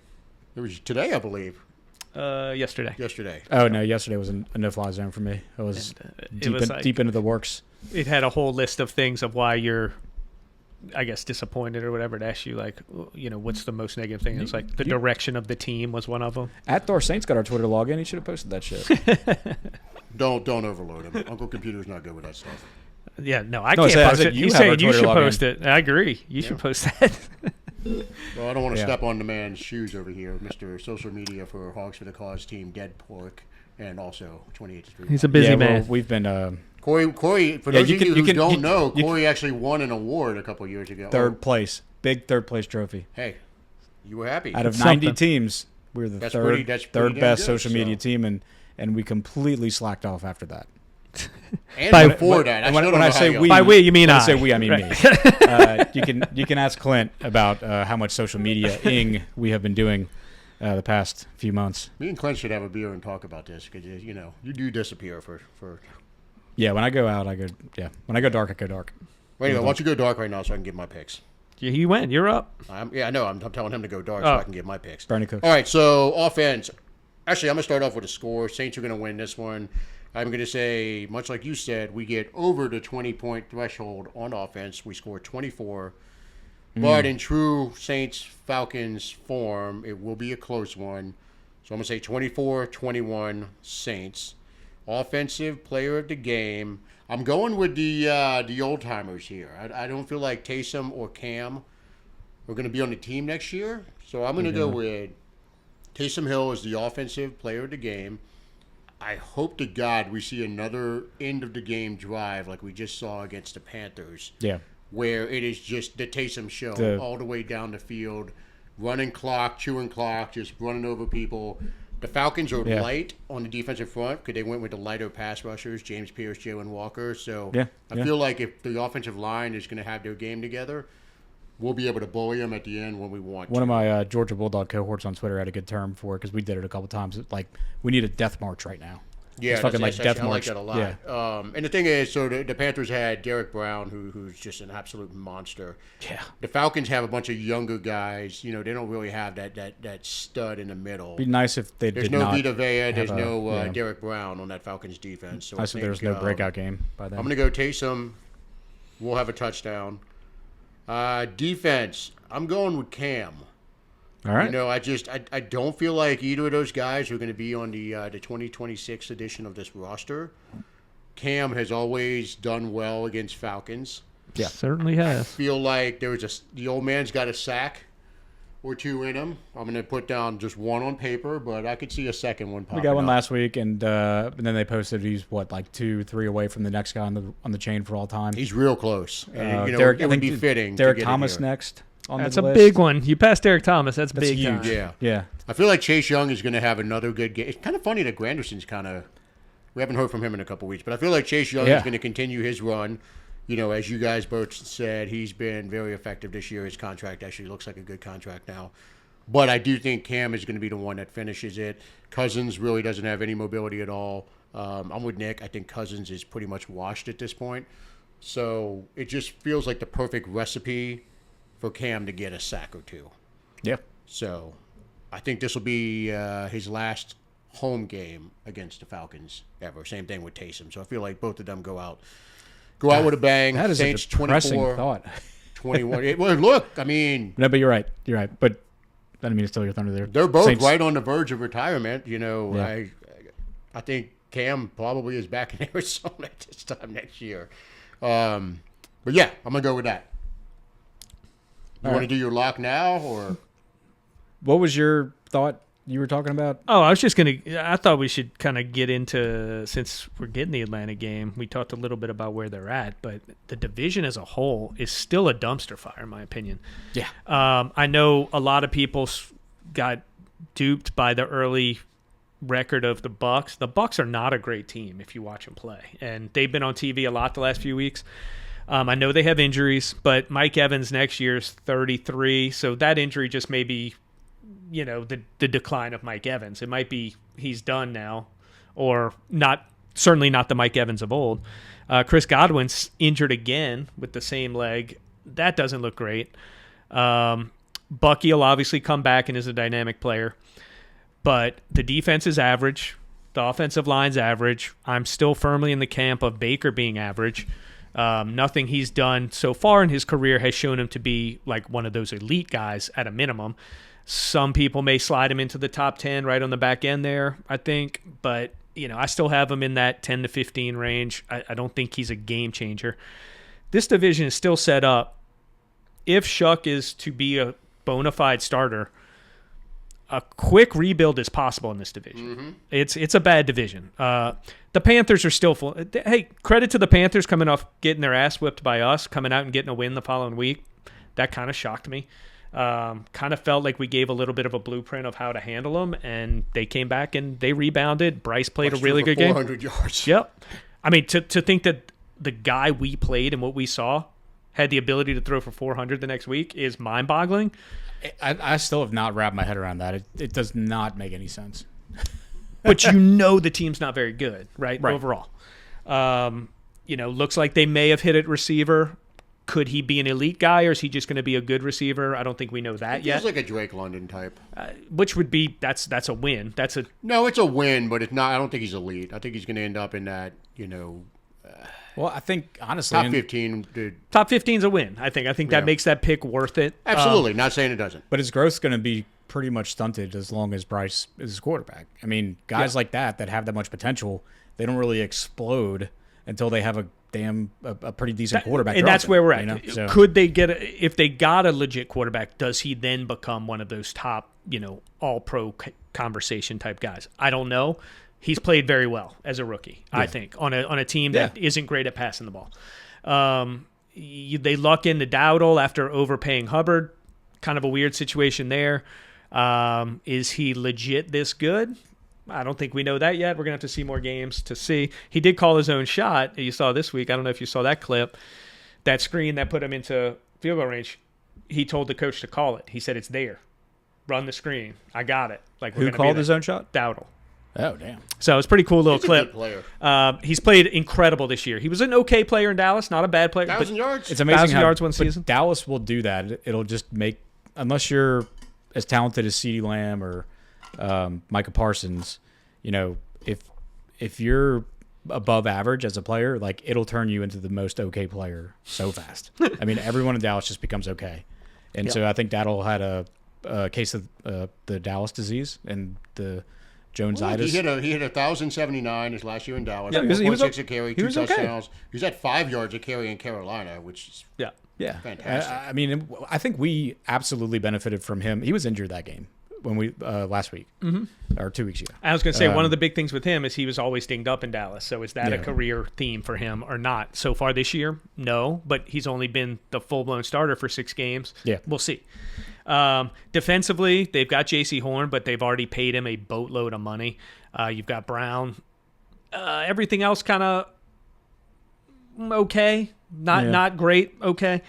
It was today, I believe. Yesterday. Yesterday. Oh, no. Yesterday was a no-fly zone for me. I was, deep into the works. It had a whole list of things of why you're, I guess, disappointed or whatever. It asked you, like, what's the most negative thing? It's like the direction of the team was one of them. At Thor Saints got our Twitter login. He should have posted that shit. Don't overload him. Uncle Computer's not good with that stuff. Yeah, no, I No, I can't said- I post said it. you He's have our saying you Twitter should login. post it. I agree. You should post that. Well, I don't want to Yeah. step on the man's shoes over here, Mr. Social Media for Hogs for the Cause team, Dead Pork, and also 28 to 3. He's a busy man. Well, we've been Corey, for those of you who don't know, Corey actually won an award a couple years ago. Third place. Big third place trophy. Hey, you were happy. Out of 90 teams, we were the third best good, social media team, and we completely slacked off after that. And before that, when I say we, by we you mean when I say we, I mean right. me. You can ask Clint about how much social media we have been doing the past few months. Me and Clint should have a beer and talk about this because you do disappear for. Yeah, when I go out, I go. Yeah, when I go dark, I go dark. Wait, anyway, why don't you go dark right now so I can give my picks? You win. You're up. I know. I'm telling him to go dark so I can give my picks. Bernie Cook. All right, so offense. Actually, I'm going to start off with a score. Saints are going to win this one. I'm going to say, much like you said, we get over the 20-point threshold on offense. We score 24. But in true Saints-Falcons form, it will be a close one. So I'm going to say 24-21 Saints. Offensive player of the game. I'm going with the old-timers here. I don't feel like Taysom or Cam are going to be on the team next year. So I'm going to go with Taysom Hill as the offensive player of the game. I hope to God we see another end-of-the-game drive like we just saw against the Panthers. Yeah. Where it is just the Taysom show all the way down the field, running clock, chewing clock, just running over people. The Falcons are light on the defensive front because they went with the lighter pass rushers, James Pierce, Jalen Walker. So I feel like if the offensive line is going to have their game together, we'll be able to bully them at the end when we want to. One of my Georgia Bulldog cohorts on Twitter had a good term for it because we did it a couple times. It's like, we need a death march right now. Yeah, it's fucking like death I like march. that a lot. Yeah. And the thing is, so the Panthers had Derek Brown, who's just an absolute monster. Yeah. The Falcons have a bunch of younger guys. You know, they don't really have that stud in the middle. It'd be nice if they There's did no not Vita Vea. There's have no Derek Brown on that Falcons defense. So nice if there's no breakout game by then. I'm going to go Taysom. We'll have a touchdown. Defense, I'm going with Cam. All right. You know, I don't feel like either of those guys are going to be on the 2026 edition of this roster. Cam has always done well against Falcons. Yeah, certainly has. I feel like the old man's got a sack or two in him. I'm going to put down just one on paper, but I could see a second one popping We got one up. last week, and then they posted he's like 2-3 away from the next guy on the chain for all time. He's real close. And, Derek, it would be fitting. Derek to get Thomas it here. next. That's a a big one. You passed Derek Thomas. That's big huge. time. Yeah. I feel like Chase Young is going to have another good game. It's kind of funny that Granderson's we haven't heard from him in a couple weeks, but I feel like Chase Young is going to continue his run. You know, as you guys both said, he's been very effective this year. His contract actually looks like a good contract now. But I do think Cam is going to be the one that finishes it. Cousins really doesn't have any mobility at all. I'm with Nick. I think Cousins is pretty much washed at this point. So it just feels like the perfect recipe for Cam to get a sack or two. Yeah. So I think this will be his last home game against the Falcons ever. Same thing with Taysom. So I feel like both of them go out with a bang. That is Saints a depressing 24, thought. 21. Well, look, I mean. No, but you're right. You're right. But I didn't mean to steal your thunder there. They're both Saints. right on the verge of retirement. You know, Yeah. I think Cam probably is back in Arizona at this time next year. But yeah, I'm going to go with that. You want to do your lock now, or What was your thought you were talking about? Oh, I thought we should kind of get into, since we're getting the Atlanta game, we talked a little bit about where they're at, but the division as a whole is still a dumpster fire, in my opinion. Yeah. I know a lot of people got duped by the early record of the Bucs. The Bucs are not a great team if you watch them play, and they've been on TV a lot the last few weeks. I know they have injuries, but Mike Evans next year is 33, so that injury just may be, you know, the decline of Mike Evans. It might be he's done now, or not. Certainly not the Mike Evans of old. Chris Godwin's injured again with the same leg. That doesn't look great. Bucky will obviously come back and is a dynamic player, but the defense is average. The offensive line's average. I'm still firmly in the camp of Baker being average. Nothing he's done so far in his career has shown him to be like one of those elite guys at a minimum. Some people may slide him into the top 10 right on the back end there, I think. But, you know, I still have him in that 10 to 15 range. I don't think he's a game changer. This division is still set up. If Shuck is to be a bona fide starter, a quick rebuild is possible in this division. It's a bad division. The Panthers are still full. Hey, credit to the Panthers coming off getting their ass whipped by us, coming out and getting a win the following week. That kind of shocked me. Kind of felt like we gave a little bit of a blueprint of how to handle them, and they came back and they rebounded. Bryce played a really good game. 400 yards. Yep. I mean, to think that the guy we played and what we saw had the ability to throw for 400 the next week is mind-boggling. I still have not wrapped my head around that. It does not make any sense. But the team's not very good, right? Overall. Looks like they may have hit at receiver. Could he be an elite guy, or is he just going to be a good receiver? I don't think we know that yet. He's like a Drake London type. Which would be that's a win. No, it's a win, but it's not. I don't think he's elite. I think he's going to end up in that, Well, I think honestly, top 15. Top 15 is a win. I think that makes that pick worth it. Absolutely, not saying it doesn't. But his growth's going to be pretty much stunted as long as Bryce is his quarterback. I mean, guys like that have that much potential, they don't really explode until they have a pretty decent quarterback. And that's where we're at. So. Could they if they got a legit quarterback, does he then become one of those top, all-pro conversation type guys? I don't know. He's played very well as a rookie, I think, on a team that isn't great at passing the ball. They luck into Dowdle after overpaying Hubbard. Kind of a weird situation there. Is he legit this good? I don't think we know that yet. We're going to have to see more games to see. He did call his own shot. You saw this week. I don't know if you saw that clip. That screen that put him into field goal range, he told the coach to call it. He said, it's there. Run the screen. I got it. Who called his own shot? Dowdle. Oh, damn. So it's a pretty cool little clip. A good player. He's played incredible this year. He was an okay player in Dallas, not a bad player. 1,000 yards? It's amazing 1,000 yards one season. Dallas will do that. It'll just make, unless you're as talented as CeeDee Lamb or Micah Parsons, if you're above average as a player, it'll turn you into the most okay player so fast. I mean, everyone in Dallas just becomes okay. And so I think Dowdle had a case of the Dallas disease and the Jonesitis. He hit 1,079 his last year in Dallas. Yeah, he was 1.6 a carry, 2 touchdowns. Okay. He was at 5 yards a carry in Carolina, which is fantastic. I mean, I think we absolutely benefited from him. He was injured that game when we last week or 2 weeks ago. I was going to say one of the big things with him is he was always dinged up in Dallas. So is that a career theme for him or not? So far this year, no. But he's only been the full-blown starter for 6 games. Yeah, we'll see. Defensively, they've got J.C. Horn, but they've already paid him a boatload of money. You've got Brown. Everything else kind of okay, not great. Okay,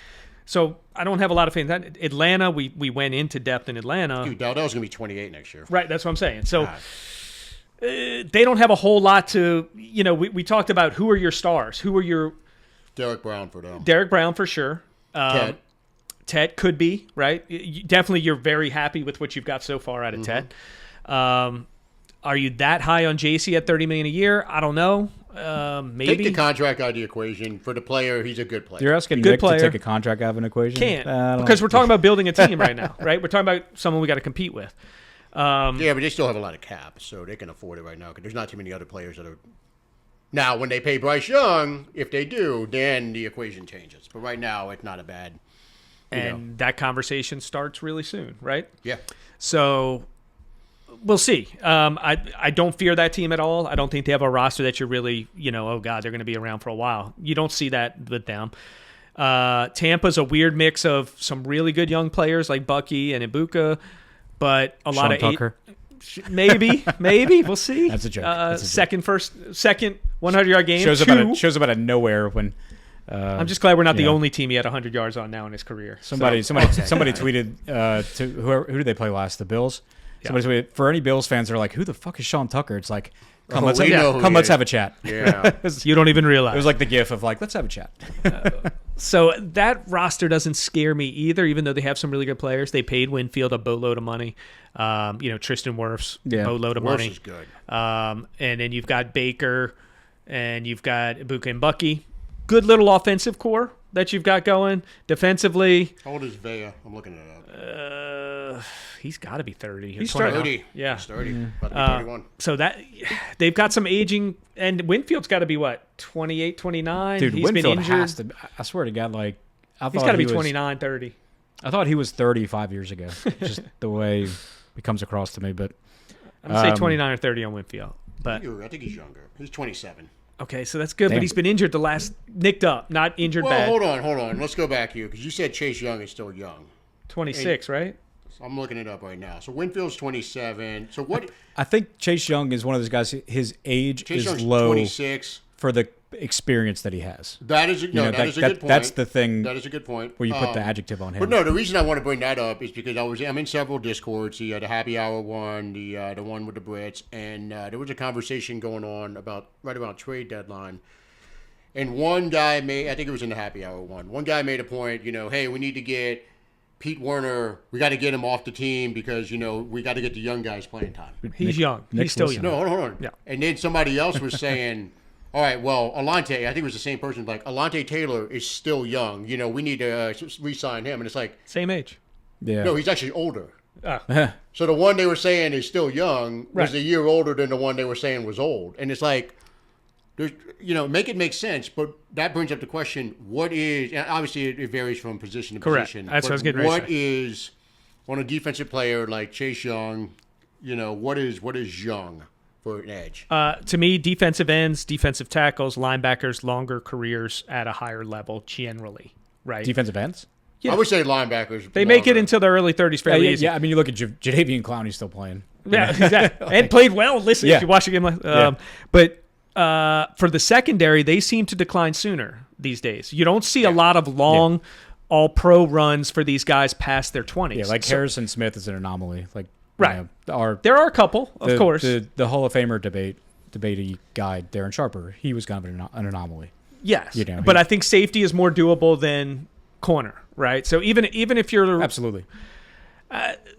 so I don't have a lot of faith in that. Atlanta, we went into depth in Atlanta. Dude, Dowdell's gonna be 28 next year. Right, that's what I'm saying. So they don't have a whole lot to. We talked about who are your stars, who are your Derek Brown for them. Derek Brown for sure. Ted could be, right? Definitely you're very happy with what you've got so far out of Ted. Are you that high on JC at $30 million a year? I don't know. Maybe. Take the contract out of the equation. For the player, he's a good player. You're asking Nick to take a contract out of an equation? Can't. Because we're talking about building a team right now, right? We're talking about someone we got to compete with. Yeah, but they still have a lot of cap, so they can afford it right now because there's not too many other players that are. Now, when they pay Bryce Young, if they do, then the equation changes. But right now, it's not a bad. And that conversation starts really soon, right? Yeah. So we'll see. I don't fear that team at all. I don't think they have a roster that you're really, oh, God, they're going to be around for a while. You don't see that with them. Tampa's a weird mix of some really good young players like Bucky and Ibuka, but a lot of Tucker. Maybe. We'll see. That's a joke. Second 100-yard game. Shows up out of nowhere when. I'm just glad we're not the only team he had 100 yards on now in his career. Somebody tweeted to who did they play last? The Bills. Yeah. Somebody tweeted, for any Bills fans, they're like, "Who the fuck is Sean Tucker?" It's like, let's have a chat. Yeah, you don't even realize. It was like the gif of let's have a chat. So that roster doesn't scare me either, even though they have some really good players. They paid Winfield a boatload of money. Tristan Wirfs, boatload of money. Wirfs is good. And then you've got Baker, and you've got Ibuka and Bucky. Good little offensive core that you've got going. Defensively, how old is Vea? I'm looking it up. He's got to be 30. He's 30. Yeah, he's 30. About to be 31. So that they've got some aging, and Winfield's got to be what 28, 29. Dude, he's Winfield been injured. has to. I swear to God, he's got to be 29, 30. I thought he was 30 5 years ago. Just the way it comes across to me. But I'm going to say 29 or 30 on Winfield. But I think he's younger. He's 27. okay, so that's good. Damn. But he's been injured nicked up, not injured Well, bad. hold on. Let's go back here because you said Chase Young is still young. 26, right? So I'm looking it up right now. So Winfield's 27. So what? I think Chase Young is one of those guys. His age Chase is Young's low 26. for the experience that he has. That is a good point. That's the thing. That is a good point. Where you put the adjective on him. But no, the reason I want to bring that up is because I'm in several Discords. The happy hour one, the one with the Brits, and there was a conversation going on right about trade deadline. And one guy I think it was in the happy hour one. One guy made a point. Hey, we need to get Pete Werner. We got to get him off the team because we got to get the young guys playing time. He's young. He's still young. No, hold on. Yeah. And then somebody else was saying, all right, well, Alante, I think it was the same person, like, Alante Taylor is still young. We need to re-sign him. And it's like, Same age. Yeah. no, he's actually older. Oh. So the one they were saying is still young was Right. a year older than the one they were saying was old. And it's like, make it make sense. But that brings up the question, what is, and obviously it varies from position to Correct. position. That's what I was but getting ready to what say. is, on a defensive player like Chase Young, what is young for an edge? To me, defensive ends, defensive tackles, linebackers, longer careers at a higher level generally, right? Defensive ends. I would say linebackers. They make it longer. into the early 30s fairly easy. I mean, you look at Jadeveon Clowney still playing. Yeah, exactly. And played well. Listen, Yeah. if you watch the game. But for the secondary, they seem to decline sooner these days. You don't see a lot of long all-pro runs for these guys past their 20s. Yeah, like Harrison Smith is an anomaly. Like, Right. Our There are a couple, of course. The Hall of Famer debatey guy, Darren Sharper, he was kind of an anomaly. Yes. You know, but I think safety is more doable than corner, right? So even if you're Absolutely.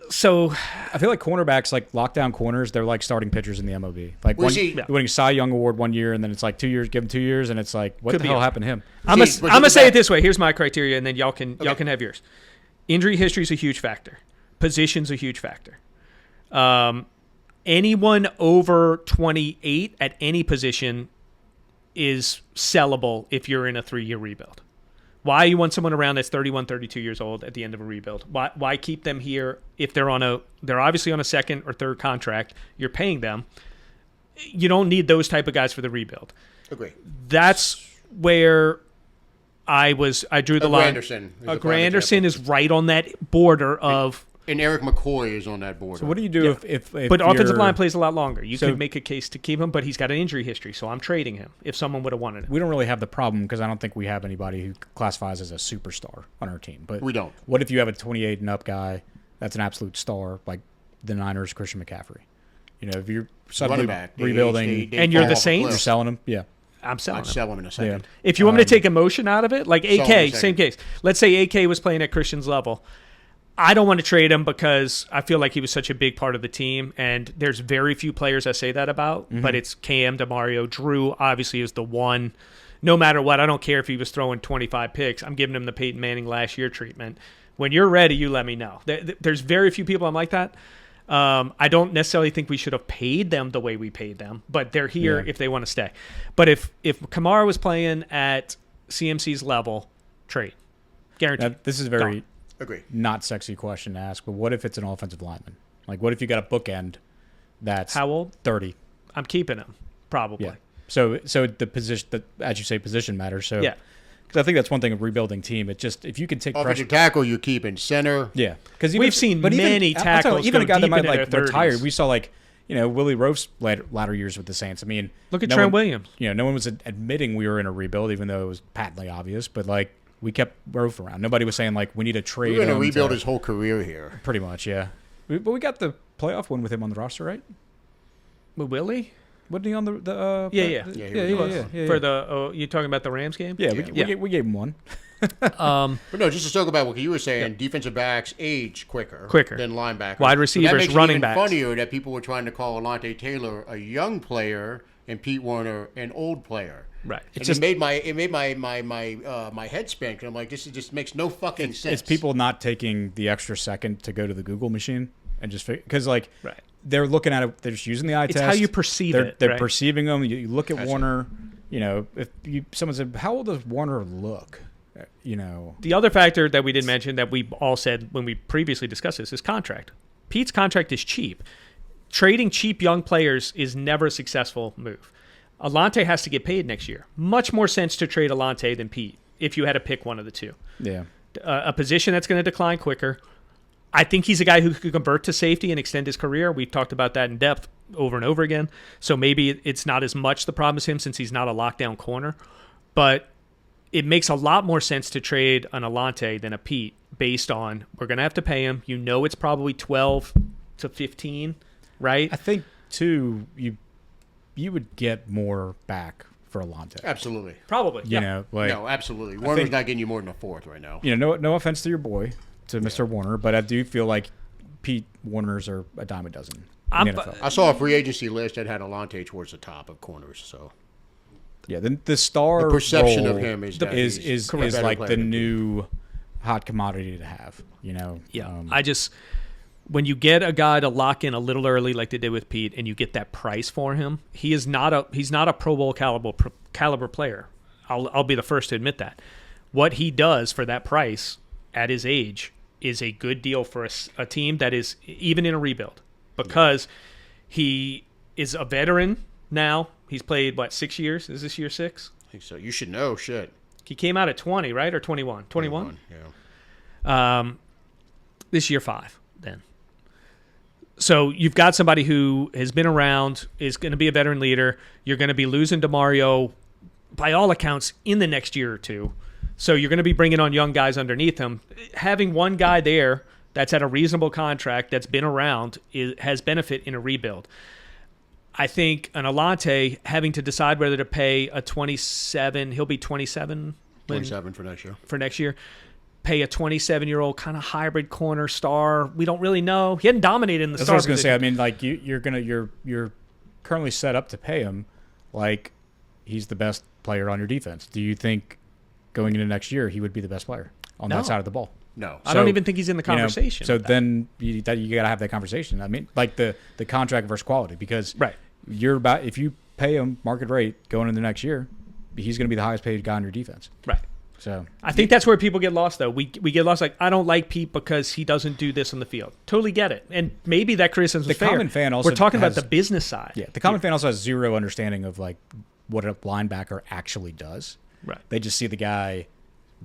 so I feel like cornerbacks, like lockdown corners, they're like starting pitchers in the MLB. Like Well, see- winning Cy Young Award 1 year, and then it's like 2 years, give him 2 years, and it's like, what Could the be hell over. happened to him? I'm but gonna say back- it this way. Here's my criteria, and then y'all can have yours. Injury history is a huge factor. Position's a huge factor. Anyone over 28 at any position is sellable if you're in a 3-year rebuild. Why you want someone around that's 31, 32 years old at the end of a rebuild? Why keep them here if they're obviously on a second or third contract? You're paying them. You don't need those type of guys for the rebuild. Agree. That's where I drew the line. Granderson is a prime Granderson is right on that border of. And Eric McCoy is on that board. So what do you do if But offensive you're- line plays a lot longer. You So- could make a case to keep him, but he's got an injury history, so I'm trading him if someone would have wanted him. We don't really have the problem because I don't think we have anybody who classifies as a superstar on our team. But We don't. What if you have a 28 and up guy that's an absolute star, like the Niners, Christian McCaffrey? If you're suddenly Running back. They rebuilding, And you're fall the off a Saints? you're cliff. selling them. Yeah, I'm selling I'd him. sell him in a second. Yeah. If you want me to take emotion out of it, like Sell him in a AK, second. same case. Let's say AK was playing at Christian's level. I don't want to trade him because I feel like he was such a big part of the team, and there's very few players I say that about, but it's Cam, DeMario, Drew obviously is the one. No matter what, I don't care if he was throwing 25 picks. I'm giving him the Peyton Manning last year treatment. When you're ready, you let me know. There's very few people I'm like that. I don't necessarily think we should have paid them the way we paid them, but they're here if they want to stay. But if Kamara was playing at CMC's level, trade. Guaranteed. Now, this is very Gone. Agree. not sexy question to ask, but what if it's an offensive lineman? Like, what if you got a bookend that's How old? 30? I'm keeping him, probably. Yeah. So the position, as you say, position matters. So Yeah. because I think that's one thing of rebuilding team. It just if you can take pressure. Offensive tackle, you're keeping center. Yeah, because We've seen many tackles even go a guy that deep might into like their retire. 30s. We saw Willie Roaf's latter years with the Saints. I mean, Look at no Trent one- Williams. No one was admitting we were in a rebuild, even though it was patently obvious. But we kept Roaf around. Nobody was saying we need to trade. We're going to him rebuild his whole career here. Pretty much, yeah. But we got the playoff win with him on the roster, right? With Willie? Wasn't he on the Yeah. Yeah, he was. yeah. For you talking about the Rams game? Yeah, Yeah. we gave him one. But no, just to talk about what you were saying, defensive backs age quicker Than linebackers. Wide So receivers, that makes running it even backs. funnier that people were trying to call Alante Taylor a young player and Pete Werner an old player. Right. It made my head spin because I'm like, this just makes no fucking sense. It's people not taking the extra second to go to the Google machine and just because Right. they're looking at it, they're just using the eye It's test. how you perceive they're, it, They're right? perceiving them. You look at Warner. If someone said, "How old does Warner look?" The other factor that we did mention that we all said when we previously discussed this is contract. Pete's contract is cheap. Trading cheap young players is never a successful move. Alante has to get paid next year. Much more sense to trade Alante than Pete if you had to pick one of the two. Yeah. A position that's going to decline quicker. I think he's a guy who could convert to safety and extend his career. We've talked about that in depth over and over again. So maybe it's not as much the problem as him since he's not a lockdown corner. But it makes a lot more sense to trade an Alante than a Pete based on we're going to have to pay him. You know it's probably 12 to 15, right? I think, too, you would get more back for Alante. Absolutely. Probably. You know, like, No, absolutely. Warner's not getting you more than a fourth right now. You know, no offense to your boy, to Mr. Warner, but I do feel like Pete Warners are a dime a dozen in the NFL. I saw a free agency list that had Alante towards the top of corners. So Yeah, the star the perception role of him is that is he's a better like player the than Pete. new hot commodity to have. You know. Yeah, when you get a guy to lock in a little early, like they did with Pete, and you get that price for him, he's not a Pro Bowl caliber player. I'll be the first to admit that. What he does for that price at his age is a good deal for a team that is even in a rebuild because he is a veteran now. He's played 6 years? Is this year 6? I think so. You should know. Shit. He came out at 20, right, or 21? 21. Yeah. This year 5. Then. So you've got somebody who has been around, is going to be a veteran leader. You're going to be losing DeMario, by all accounts, in the next year or two. So you're going to be bringing on young guys underneath him. Having one guy there that's at a reasonable contract that's been around has benefit in a rebuild. I think an Alante having to decide whether to pay a 27, he'll be 27. 27 for next year. For next year. Pay a 27-year-old kind of hybrid corner star. We don't really know. He hadn't dominated in the That's star what I was going to say. position. I mean, like you're currently set up to pay him like he's the best player on your defense. Do you think going into next year he would be the best player on No. that side of the ball? No. I don't even think he's in the conversation. So then you got to have that conversation. I mean, like the contract versus quality, because Right. if you pay him market rate going into next year, he's going to be the highest paid guy on your defense. Right. So I think that's where people get lost, though. We get lost. Like, I don't like Pete because he doesn't do this on the field. Totally get it, and maybe that criticism is fair. common fan also we're talking about has- the business side. yeah, the common fan also has zero understanding of like what a linebacker actually does. Right. They just see the guy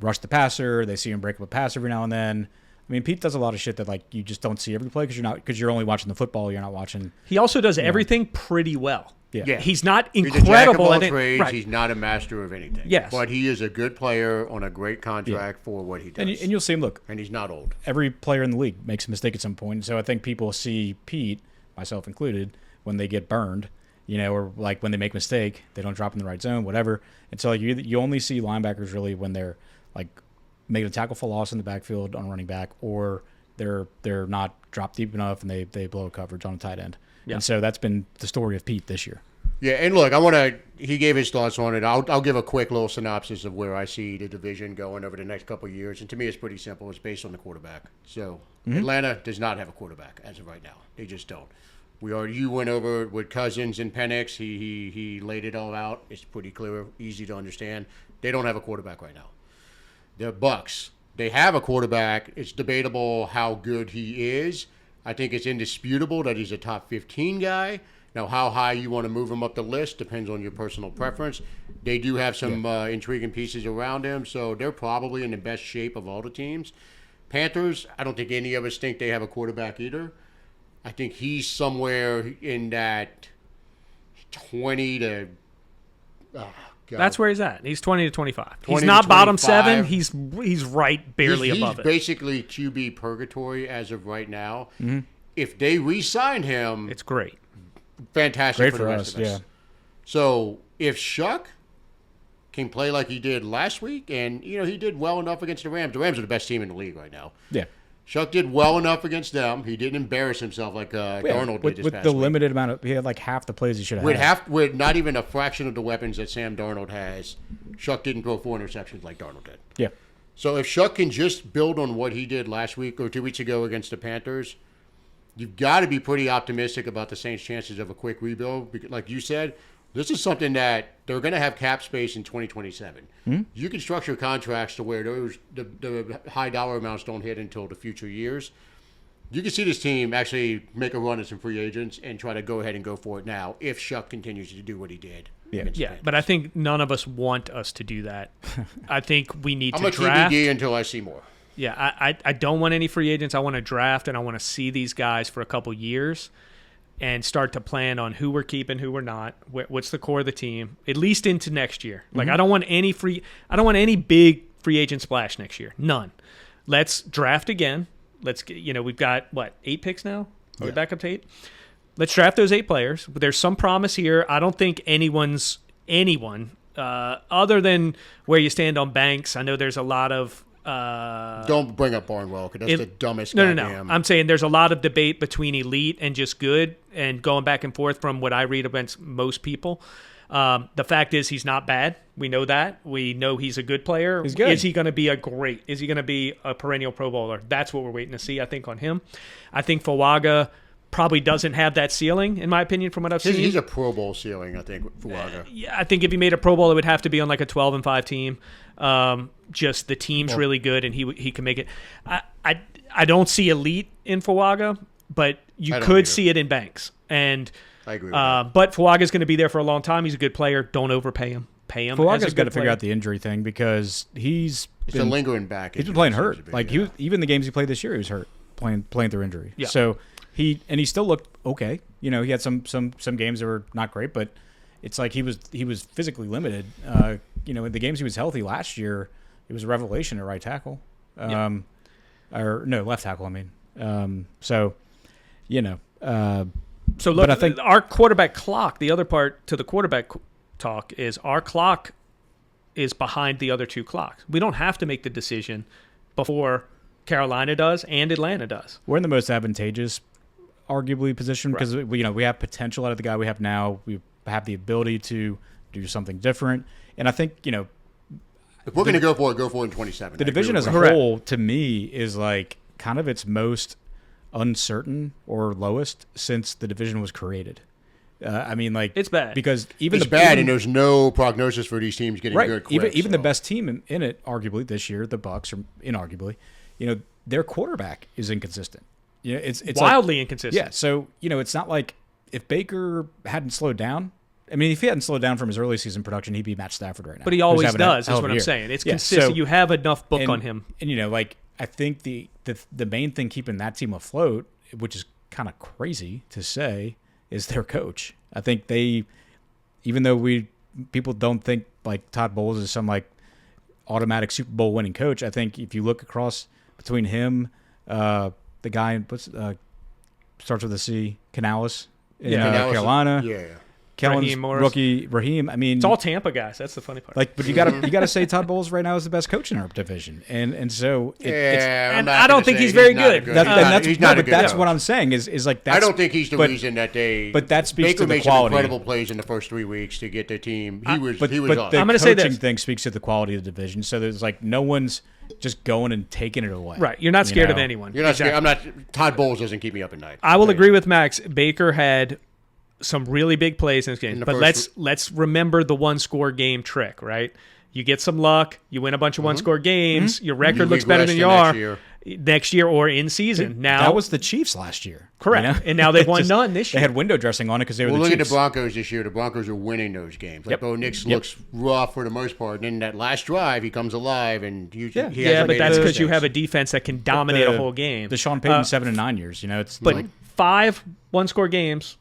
rush the passer. They see him break up a pass every now and then. I mean, Pete does a lot of shit that like you just don't see every play because you're only watching the football. You're not watching. He also does everything pretty well. Yeah. Yeah. He's not He's a jack of incredible all at it. trades. Right. He's not a master of anything. Yes. But he is a good player on a great contract for what he does. And you'll see him. Look, And he's not old. every player in the league makes a mistake at some point. So I think people see Pete, myself included, when they get burned, or like when they make a mistake, they don't drop in the right zone, whatever. And so like you only see linebackers really when they're like making a tackle for loss in the backfield on a running back, or they're not dropped deep enough and they blow a coverage on a tight end. Yeah. And so that's been the story of Pete this year. Yeah, and look, he gave his thoughts on it. I'll give a quick little synopsis of where I see the division going over the next couple of years. And to me, it's pretty simple. It's based on the quarterback. So Atlanta does not have a quarterback as of right now. They just don't. You went over it with Cousins and Penix. He laid it all out. It's pretty clear, easy to understand. They don't have a quarterback right now. The Bucks, they have a quarterback. It's debatable how good he is. I think it's indisputable that he's a top 15 guy. Now, how high you want to move him up the list depends on your personal preference. They do have some intriguing pieces around him, so they're probably in the best shape of all the teams. Panthers, I don't think any of us think they have a quarterback either. I think he's somewhere in that 20 to... That's where he's at. He's 20 to 25. 20 He's to not bottom 25. 7. He's right barely he's above it. Basically QB purgatory as of right now. Mm-hmm. If they re-sign him, It's great. fantastic Great for the for rest us, of us. yeah. So if Shuck can play like he did last week, and he did well enough against the Rams. The Rams are the best team in the league right now. Yeah. Shuck did well enough against them. He didn't embarrass himself like Darnold did this with past the week. limited amount of, he had like half the plays he should have had. With not even a fraction of the weapons that Sam Darnold has, Shuck didn't throw 4 interceptions like Darnold did. Yeah. So if Shuck can just build on what he did last week or 2 weeks ago against the Panthers, you've got to be pretty optimistic about the Saints' chances of a quick rebuild. Because, like you said, this is something that they're going to have cap space in 2027. Mm-hmm. You can structure contracts to where the high dollar amounts don't hit until the future years. You can see this team actually make a run at some free agents and try to go ahead and go for it now if Shuck continues to do what he did. Yeah, but I think none of us want us to do that. I think we need I'm to a draft. TBD until I see more. Yeah, I don't want any free agents. I want to draft, and I want to see these guys for a couple years and start to plan on who we're keeping, who we're not, what's the core of the team, at least into next year. Like, I don't want any big free agent splash next year. None. Let's draft again. We've got, 8 picks now? Are we back up to 8? Let's draft those 8 players. There's some promise here. I don't think anyone, other than where you stand on Banks. I know there's a lot of don't bring up Barnwell because that's the dumbest goddamn. I'm saying there's a lot of debate between elite and just good and going back and forth from what I read against most people. The fact is he's not bad. We know that. We know he's a good player. He's good. Is he going to be is he going to be a perennial Pro Bowler? That's what we're waiting to see, I think, on him. I think Fough probably doesn't have that ceiling, in my opinion, from what I've seen. He's a Pro Bowl ceiling, I think, Fough. Yeah, I think if he made a Pro Bowl, it would have to be on like a 12-5 team. Just the team's really good, and he can make it. I don't see elite in Fough, but you could see it in Banks. And I agree with that. But Fough is going to be there for a long time. He's a good player. Don't overpay him. Pay him. Fough's got to figure out the injury thing because it's a lingering back. He's been playing hurt. Like even the games he played this year, he was hurt playing through injury. Yeah. So he still looked okay. He had some games that were not great, but it's like he was physically limited. In the games he was healthy last year, it was a revelation at right tackle. Left tackle. I mean, So look, but I think our quarterback clock. The other part to the quarterback talk is our clock is behind the other 2 clocks. We don't have to make the decision before Carolina does and Atlanta does. We're in the most advantageous, arguably, position because we have potential out of the guy we have now. We have the ability to do something different, and I think if we're going to go for it in 2027. The division as a whole, to me, is like kind of its most uncertain or lowest since the division was created. It's bad because and there's no prognosis for these teams getting good. Quick, even the best team in it, arguably this year, the Bucs are inarguably, their quarterback is inconsistent. It's wildly inconsistent. Yeah, so it's not like if Baker hadn't slowed down. I mean, if he hadn't slowed down from his early season production, he'd be Matt Stafford right now. But he always does. Is what I'm saying. It's consistent. So, you have enough book on him, and I think the main thing keeping that team afloat, which is kind of crazy to say, is their coach. I think even though people don't think like Todd Bowles is some like automatic Super Bowl winning coach, I think if you look across between him, the guy starts with a C, Canales in Carolina, Kellen's rookie Raheem. I mean, it's all Tampa guys. That's the funny part. But you got to say Todd Bowles right now is the best coach in our division, and so I don't think he's very good. That's what I'm saying is like that's, I don't think he's the reason that they. But that speaks Baker to the made quality. Some incredible plays in the first 3 weeks to get the team. He was the awesome. I'm going to say coaching this. thing speaks to the quality of the division. So there's like no one's just going and taking it away. Right, you're not scared of anyone. You're not scared. I'm not. Todd Bowles doesn't keep me up at night. I will agree with Max. Baker had some really big plays in this game. But let's remember the 1-score game trick, right? You get some luck, you win a bunch of 1-score games, your record looks better than you are next year or in season. Now that was the Chiefs last year. Correct. And now they've won none this year. They had window dressing on it because they were the Chiefs. Look at the Broncos this year. The Broncos are winning those games. Like Bo Nix looks rough for the most part. And then that last drive, he comes alive and he has but that's because you have a defense that can dominate a whole game. The Sean Payton 7 and 9 years, it's but like 5 1-score games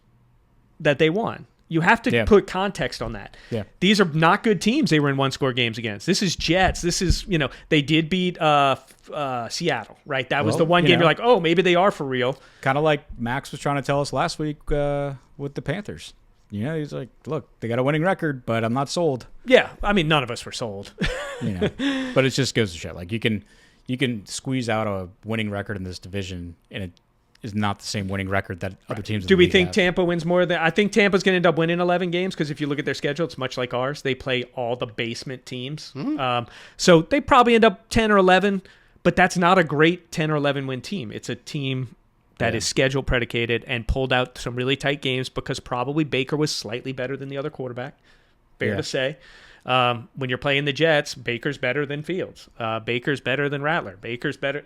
that they won. You have to put context on that. Yeah. These are not good teams they were in 1-score games against. This is Jets. This is, they did beat Seattle, right? That was the one game you're like, oh, maybe they are for real. Kind of like Max was trying to tell us last week with the Panthers. He's like, look, they got a winning record, but I'm not sold. Yeah. I mean, none of us were sold. But it just goes to show. Like, you can squeeze out a winning record in this division, and it is not the same winning record that other teams in the Do we league think have. Tampa wins more than I think Tampa's going to end up winning 11 games because if you look at their schedule, it's much like ours. They play all the basement teams. So they probably end up 10 or 11, but that's not a great 10 or 11 win team. It's a team that is schedule predicated and pulled out some really tight games because probably Baker was slightly better than the other quarterback. Fair to say. When you're playing the Jets, Baker's better than Fields. Baker's better than Rattler. Baker's better,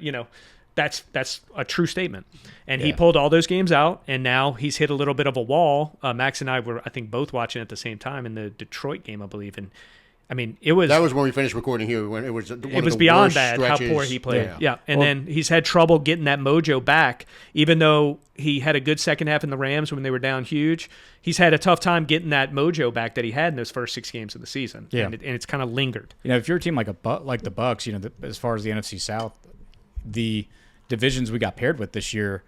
That's a true statement. And he pulled all those games out, and now he's hit a little bit of a wall. Max and I were, I think, both watching at the same time in the Detroit game, I believe. And I mean, that was when we finished recording here. When it was beyond bad how poor he played. Yeah. And then he's had trouble getting that mojo back, even though he had a good second half in the Rams when they were down huge. He's had a tough time getting that mojo back that he had in those first 6 games of the season. Yeah. And it's kind of lingered. If you're a team like the Bucks, as far as the NFC South, the divisions we got paired with this year,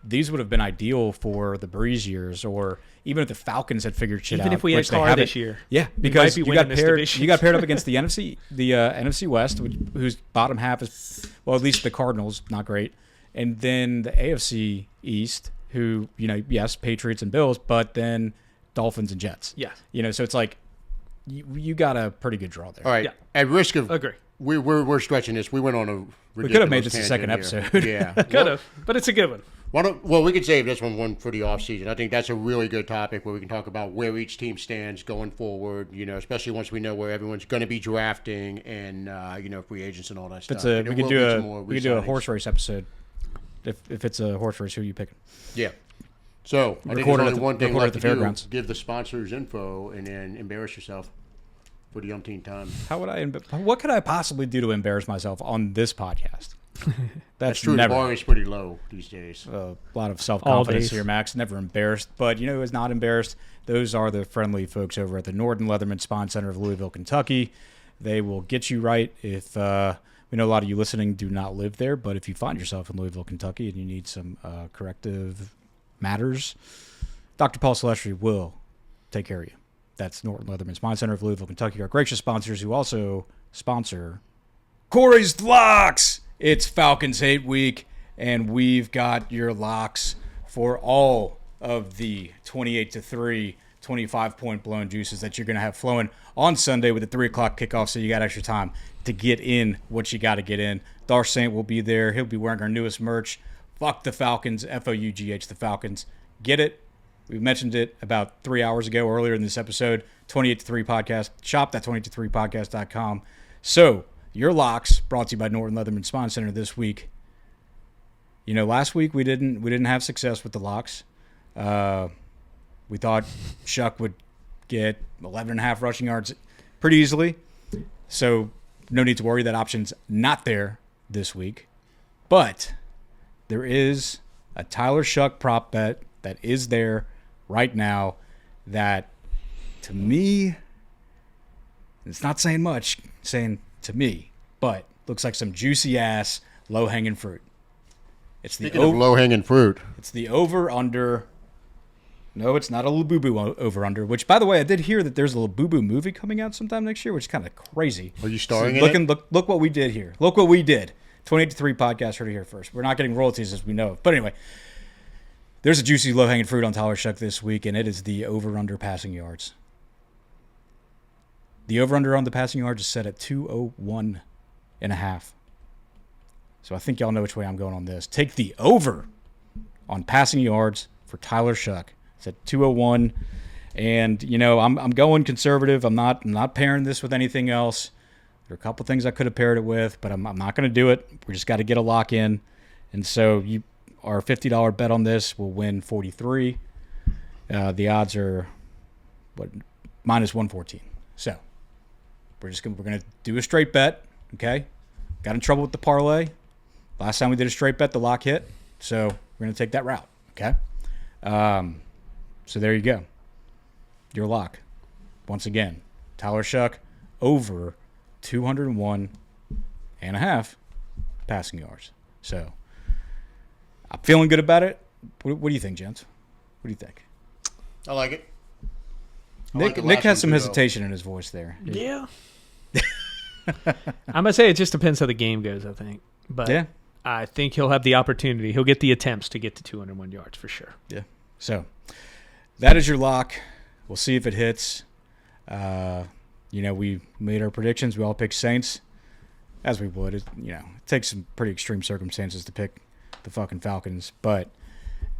these would have been ideal for the Breeze years, or even if the Falcons had figured shit out. Even if we had Carr this year. Yeah, because you got paired up against the NFC West, whose bottom half is, well, at least the Cardinals, not great. And then the AFC East, who, yes, Patriots and Bills, but then Dolphins and Jets. Yeah. So it's like you got a pretty good draw there. All right. Yeah. At risk of... Agree. We're stretching this. We went on a we could have made this a second episode. Yeah. Could have, but it's a good one. Well, we could save this one for the offseason. I think that's a really good topic where we can talk about where each team stands going forward, especially once we know where everyone's going to be drafting and, free agents and all that stuff. We could do a horse race episode. If it's a horse race, who are you picking? Yeah. So, I think there's only one thing left to do. Give the sponsors info and then embarrass yourself for the umpteenth time. What could I possibly do to embarrass myself on this podcast? That's true. The bar is pretty low these days. A lot of self-confidence here, Max. Never embarrassed. But who is not embarrassed? Those are the friendly folks over at the Norton Leatherman Spine Center of Louisville, Kentucky. They will get you right if we know a lot of you listening do not live there, but if you find yourself in Louisville, Kentucky, and you need some corrective matters, Dr. Paul Celestri will take care of you. That's Norton Leatherman Spine Center of Louisville, Kentucky, our gracious sponsors who also sponsor Corey's Locks. It's Falcons Hate Week, and we've got your locks for all of the 28-3, 25-point blown juices that you're going to have flowing on Sunday with the 3 o'clock kickoff, so you got extra time to get in what you got to get in. Darth Saint will be there. He'll be wearing our newest merch. Fuck the Falcons, F-O-U-G-H, the Falcons. Get it. We mentioned it about 3 hours ago earlier in this episode. 28-3 podcast. Shop that 28-3podcast.com. So, your locks brought to you by Norton Leatherman Spine Center this week. Last week we didn't have success with the locks. We thought Shuck would get 11.5 rushing yards pretty easily. So, no need to worry. That option's not there this week. But there is a Tyler Shuck prop bet that is there right now that, to me, it's not saying much, saying to me, but looks like some juicy-ass low-hanging fruit. Speaking of low-hanging fruit. It's the over-under. No, it's not a Labubu over-under, which, by the way, I did hear that there's a Labubu movie coming out sometime next year, which is kind of crazy. Are you starring in it? Look what we did here. Look what we did. 28-3 podcast heard it here first. We're not getting royalties as we know of. But anyway, there's a juicy low-hanging fruit on Tyler Shuck this week, and it is the over-under passing yards. The over-under on the passing yards is set at 201.5. So I think y'all know which way I'm going on this. Take the over on passing yards for Tyler Shuck. It's at 201. And, I'm going conservative. I'm not pairing this with anything else. There are a couple things I could have paired it with, but I'm not going to do it. We just got to get a lock in. And so our $50 bet on this will win 43. The odds are minus 114. So we're going to do a straight bet. Okay. Got in trouble with the parlay. Last time we did a straight bet, the lock hit. So we're going to take that route. Okay. So there you go. Your lock. Once again, Tyler Shuck over 201.5 passing yards. So I'm feeling good about it. What do you think, gents? What do you think? I like it. Nick has some hesitation in his voice there. Yeah. I'm going to say it just depends how the game goes, I think. But yeah. I think he'll have the opportunity. He'll get the attempts to get to 201 yards for sure. Yeah. So that is your lock. We'll see if it hits. We made our predictions. We all picked Saints, as we would. It takes some pretty extreme circumstances to pick the fucking Falcons. But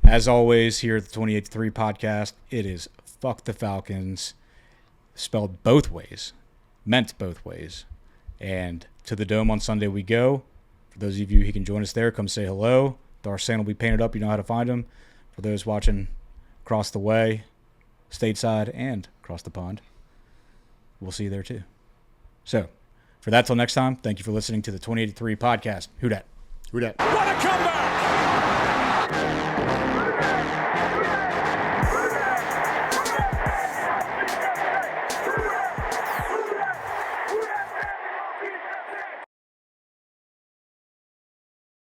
as always, here at the 28-3 podcast, it is fuck the Falcons, spelled both ways, meant both ways. And to the Dome on Sunday we go. For those of you who can join us there, come say hello. The Arsene will be painted up. You know how to find him. For those watching across the way, stateside, and across the pond, we'll see you there too. So, for that till next time, thank you for listening to the 2083 podcast. Who dat? Who dat? What a comeback!